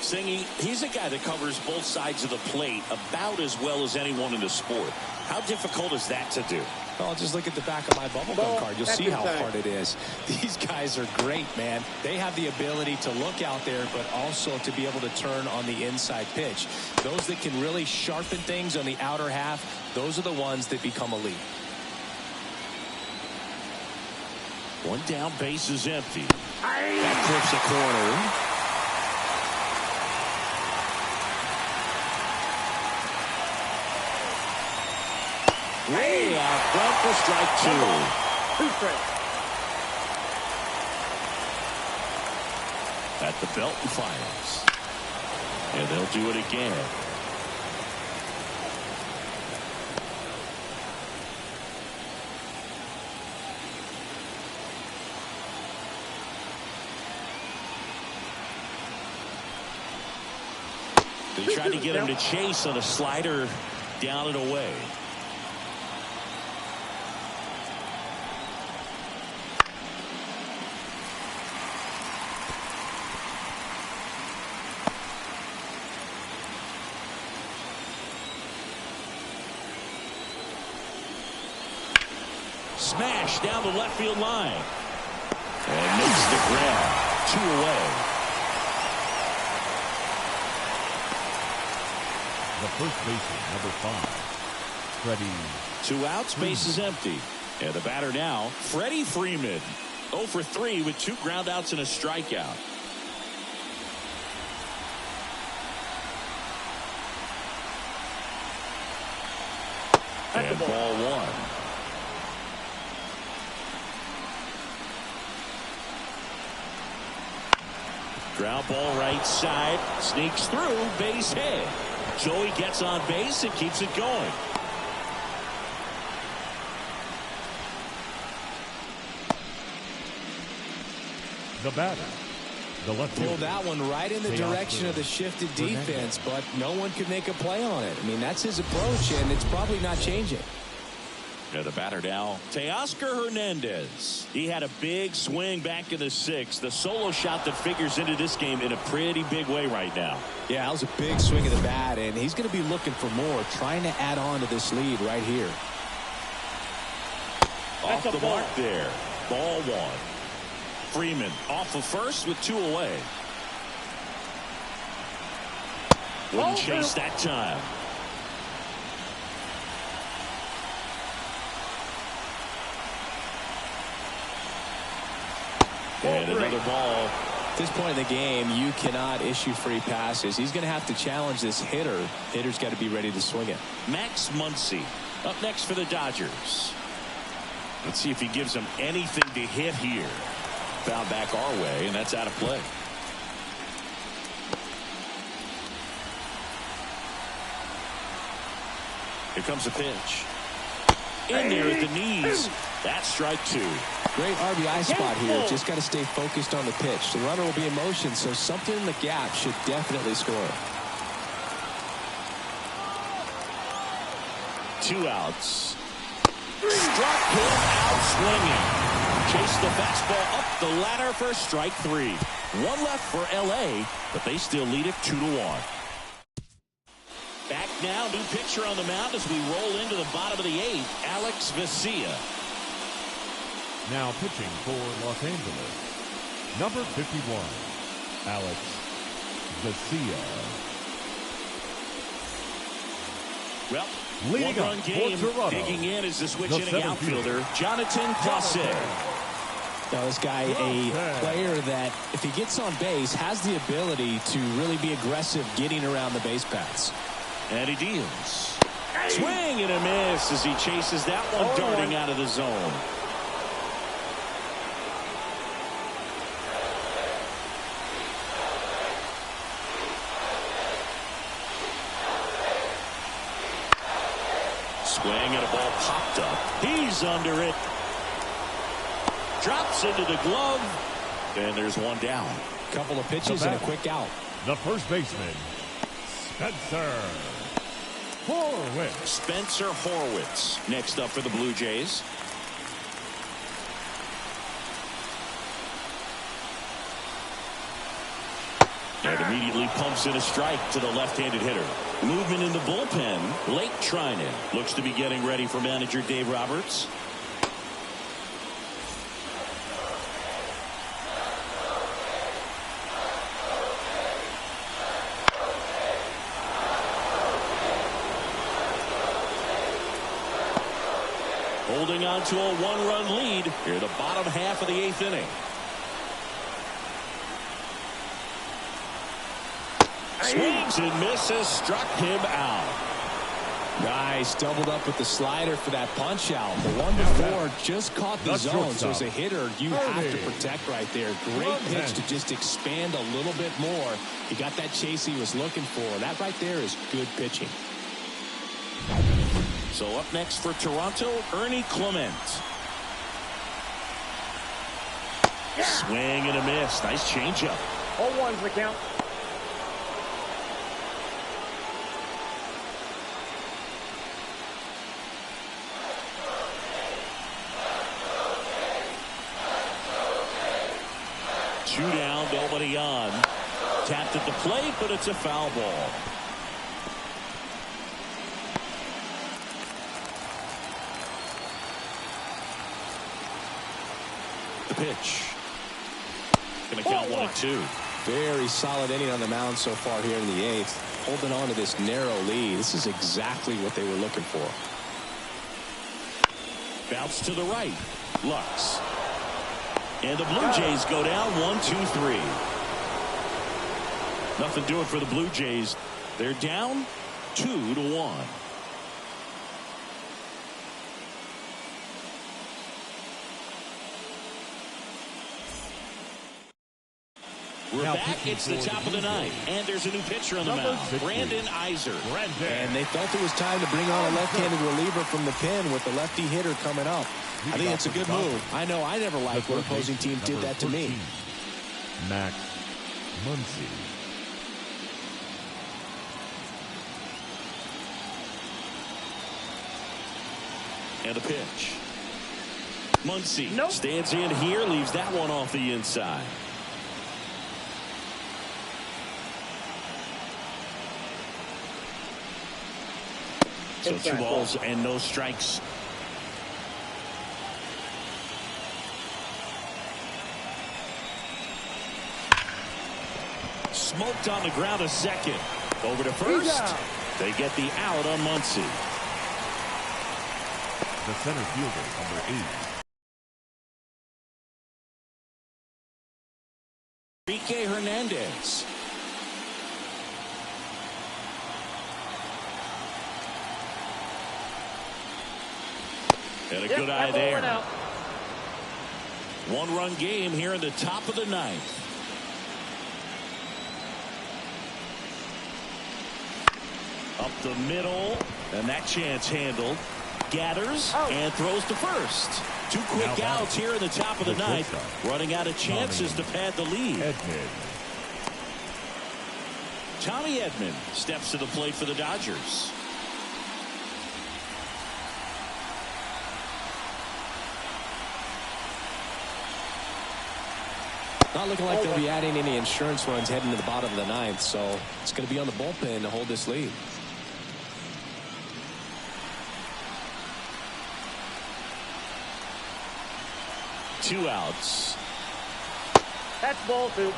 Singing, he's a guy that covers both sides of the plate about as well as anyone in the sport. How difficult is that to do? Oh, just look at the back of my bubblegum card. You'll see how hard it is. These guys are great, man. They have the ability to look out there, but also to be able to turn on the inside pitch. Those that can really sharpen things on the outer half, those are the ones that become elite. 1 down, base is empty. That clips a corner. Way out front for strike 2. 2 strikes. At the belt and fires. And they'll do it again. They tried to get him to chase on a slider down and away. Smash down the left field line. And makes the grab. 2 away. The first baseman, number 5, Freddie. 2 outs, base is empty. And the batter now, Freddie Freeman. 0 for 3 with 2 ground outs and a strikeout. And ball 1. Ground ball right side. Sneaks through. Base hit. Joey gets on base and keeps it going. The batter, the left fielder. Pulled that one right in the direction of the shifted defense, but no one could make a play on it. I mean, that's his approach, and it's probably not changing. Yeah, the batter now, Teoscar Hernandez. He had a big swing back in the 6th. The solo shot that figures into this game in a pretty big way right now. Yeah, that was a big swing of the bat, and he's going to be looking for more, trying to add on to this lead right here. Off the mark there. Ball 1. Freeman off of first with 2 away. Wouldn't chase that time. And another ball. At this point in the game, you cannot issue free passes. He's going to have to challenge this hitter. Hitter's got to be ready to swing it. Max Muncy up next for the Dodgers. Let's see if he gives them anything to hit here. Found back our way, and that's out of play. Here comes the pitch. In there at the knees. That's strike 2. Great RBI spot here. Just got to stay focused on the pitch. The runner will be in motion, so something in the gap should definitely score. 2 outs. Struck him out swinging. Chased the fastball up the ladder for strike 3. 1 left for L.A., but they still lead it 2-1. Back now, new pitcher on the mound as we roll into the bottom of the 8th, Alex Vesia. Now pitching for Los Angeles, number 51, Alex Vesia. Well, leading one-run game, digging in is the switch-hitting outfielder, Jonathan Clase. Now, this guy, a player that, if he gets on base, has the ability to really be aggressive getting around the base paths. And he deals. Swing and a miss as he chases that one darting out of the zone. Swing and a ball popped up. He's under it. Drops into the glove. And there's one down. Couple of pitches and a quick out. The first baseman, Spencer Horwitz next up for the Blue Jays. And immediately pumps in a strike to the left-handed hitter. Movement in the bullpen. Blake Trinan looks to be getting ready for manager Dave Roberts. Holding on to a one-run lead here, the bottom half of the 8th inning. Swings and misses, struck him out. Nice, doubled up with the slider for that punch out. The one before just caught the zone, so as a hitter, you have to protect right there. Great pitch to just expand a little bit more. He got that chase he was looking for. That right there is good pitching. So up next for Toronto, Ernie Clement. Swing and a miss. Nice changeup. 0-1's the count. Two down, nobody on. Tapped at the plate, but it's a foul ball. The pitch. Going to count 1-2. Very solid inning on the mound so far here in the 8th. Holding on to this narrow lead. This is exactly what they were looking for. Bounce to the right. Lux. And the Blue Jays go down 1-2-3. Nothing doing for the Blue Jays. They're down 2-1. We're back. It's the top of the 9th. And there's a new pitcher on the mound. Brandon Iser. And they felt it was time to bring on a left-handed reliever from the pen with the lefty hitter coming up. I think it's a good move. I know I never liked when opposing team did that to me. Max Muncy. And a pitch. Muncy stands in here, leaves that one off the inside. So 2 balls and no strikes. Smoked on the ground a second. Over to first. They get the out on Muncy. The center fielder, number 8. Enrique Hernandez. And a good eye there. 1-run game here in the top of the 9th. Up the middle, and that chance handled. Gathers and throws to first. 2 quick outs here in the top of the 9th. Running out of chances to pad the lead. Tommy Edman steps to the plate for the Dodgers. Not looking like they'll be adding any insurance runs heading to the bottom of the 9th, so it's going to be on the bullpen to hold this lead. Two outs. That's ball 2.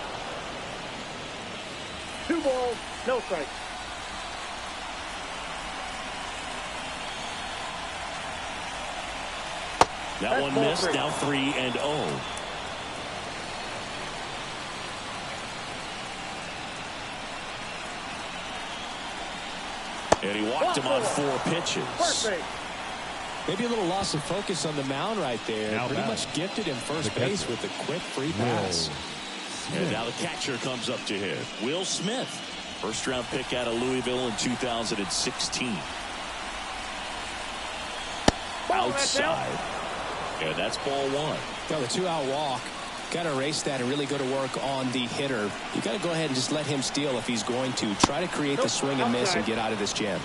2 balls, no strikes. That one missed. Now 3-0. And he walked him on 4 pitches. First base. Maybe a little loss of focus on the mound right there. Now Pretty back. much gifted him first base with a quick free pass. And now the catcher comes up to hit. Will Smith. First round pick out of Louisville in 2016. Outside. And that's ball 1. Well, the 2-out walk. Got to erase that and really go to work on the hitter. You got to go ahead and just let him steal if he's going to. Try to create the swing and miss and get out of this jam.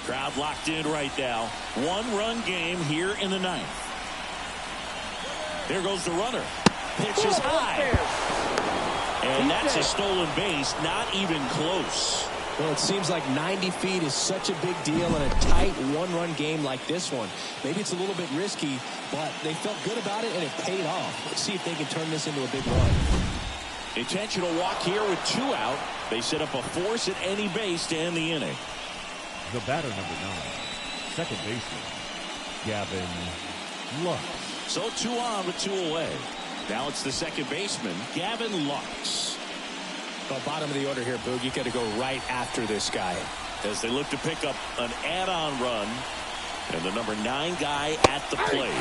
Crowd locked in right now. 1-run game here in the 9th. There goes the runner. Pitch is high. And that's a stolen base. Not even close. Well, it seems like 90 feet is such a big deal in a tight 1-run game like this one. Maybe it's a little bit risky, but they felt good about it and it paid off. Let's see if they can turn this into a big run. Intentional walk here with 2 out. They set up a force at any base to end the inning. The batter, number 9, second baseman, Gavin Lux. So 2 on with 2 away. Now it's the second baseman, Gavin Lux. Well, bottom of the order here, Boog. You got to go right after this guy. As they look to pick up an add-on run. And the number 9 guy at the plate.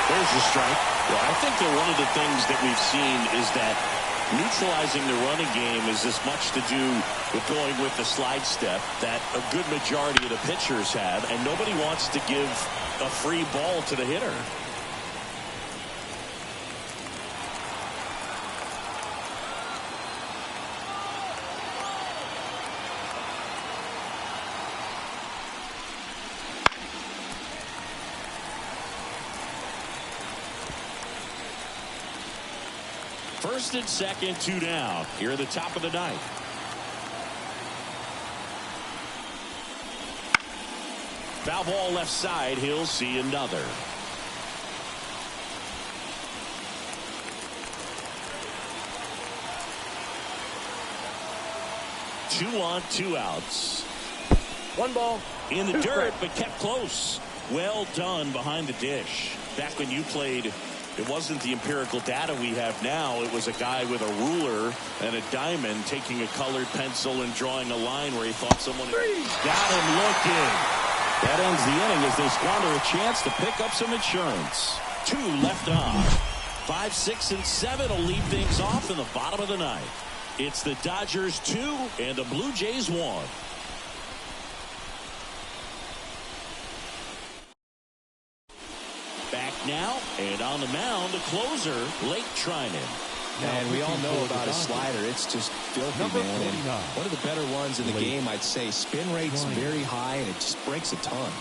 There's the strike. Well, I think that one of the things that we've seen is that neutralizing the running game is as much to do with going with the slide step that a good majority of the pitchers have, and nobody wants to give a free ball to the hitter. First and second, 2 down. Here at the top of the 9th. Foul ball left side. He'll see another. Two on, 2 outs. 1 ball. In the 2 dirt, strikes. but kept close. Well done behind the dish. Back when you played, it wasn't the empirical data we have now. It was a guy with a ruler and a diamond taking a colored pencil and drawing a line where he thought someone got him looking. That ends the inning as they squander a chance to pick up some insurance. 2 left on. 5, 6, and 7 will lead things off in the bottom of the 9th. It's the Dodgers 2 and the Blue Jays 1. Back now, and on the mound, the closer, Lake Trinan. And we all know about his slider. It's just filthy, Number man. And 49. one of the better ones in the game, I'd say. Spin rate's very high, and it just breaks a ton.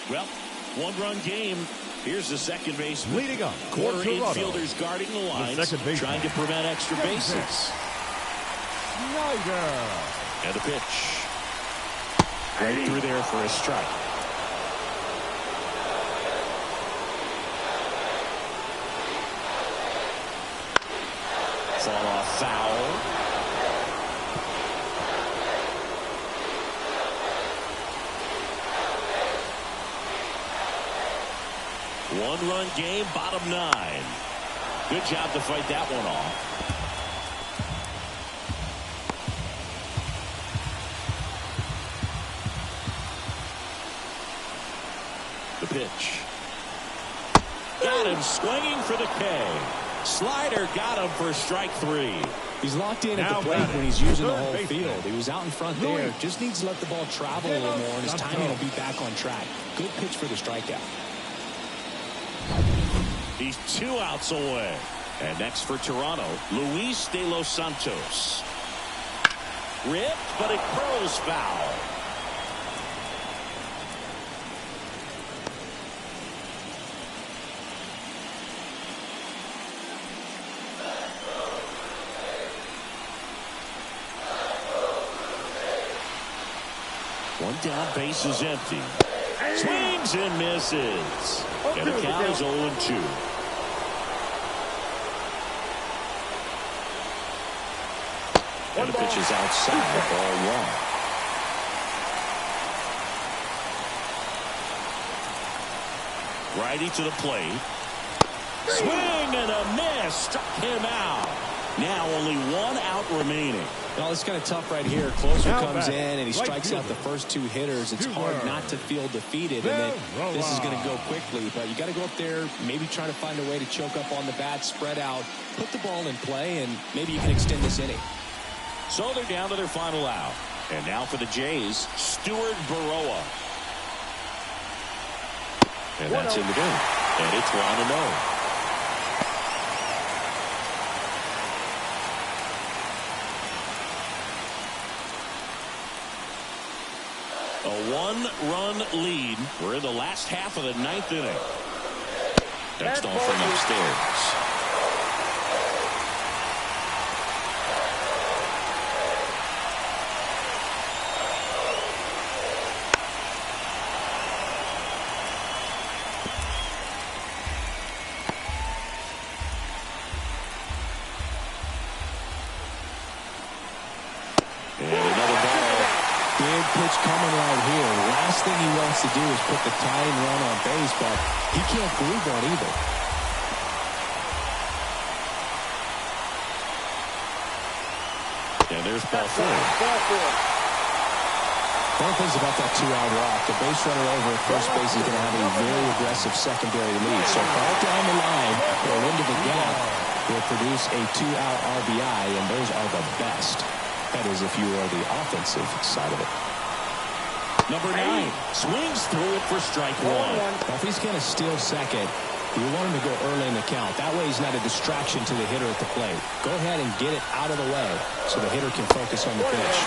Well, 1-run game. Here's the second baseman. Leading up, Corner Toronto. infielders guarding the lines, second baseman. trying to prevent extra bases. Snyder. And a pitch. Right through there for a strike. Fought off foul. One-run game, bottom 9. Good job to fight that one off. The pitch. Got him swinging for the K. Slider got him for strike 3. He's locked in at Now the plate batting, when he's using the third whole baseman. field. He was out in front there. Just needs to let the ball travel a little more, and his timing will be back on track. Good pitch for the strikeout. He's 2 outs away. And next for Toronto, Luis de los Santos. Ripped, but it curls foul. One down, base is empty. Swings and misses. And the count is 0-2. And the pitch is outside, ball 1. Righty to the plate. Swing and a miss. Struck him out. Now only 1 out remaining. Well, it's kind of tough right here. Closer Now comes back. in, and he Right strikes out the first 2 hitters. It's hard not to feel defeated, and then this is going to go quickly. But you got to go up there, maybe try to find a way to choke up on the bat, spread out, put the ball in play, and maybe you can extend this inning. So they're down to their final out. And now for the Jays, Stuart Burrowa. And that's in the game. And it's 1-0. A 1-run lead. We're in the last half of the 9th inning. Next off from upstairs. Pitch coming right here. Last thing he wants to do is put the tying run on base, but he can't groove one either. And there's ball 4. One thing about that 2-out walk, the base runner over at first base is going to have a very aggressive secondary lead. So ball down the line or into the gap will produce a 2-out RBI, and those are the best. That is if you are the offensive side of it. Number 9 swings through it for strike 1. Well, if he's going to steal second, you want him to go early in the count. That way he's not a distraction to the hitter at the plate. Go ahead and get it out of the way so the hitter can focus on the pitch.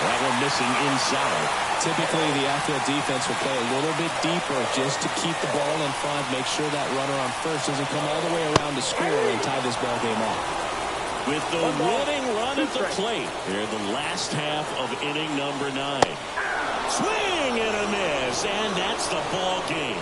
That one missing inside. Typically, the outfield defense will play a little bit deeper just to keep the ball in front, make sure that runner on first doesn't come all the way around to score and tie this ball game off. With the winning run at the plate, here the last half of inning number 9. Swing and a miss, and that's the ball game.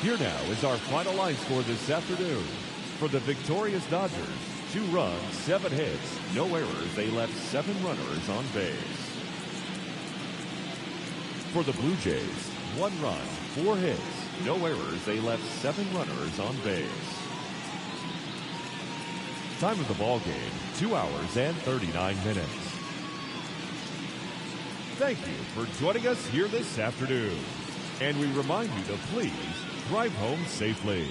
Here now is our final line score this afternoon. For the victorious Dodgers, 2 runs, 7 hits, no errors. They left 7 runners on base. For the Blue Jays, 1 run, 4 hits, no errors. They left 7 runners on base. Time of the ball game, 2 hours and 39 minutes. Thank you for joining us here this afternoon. And we remind you to please drive home safely.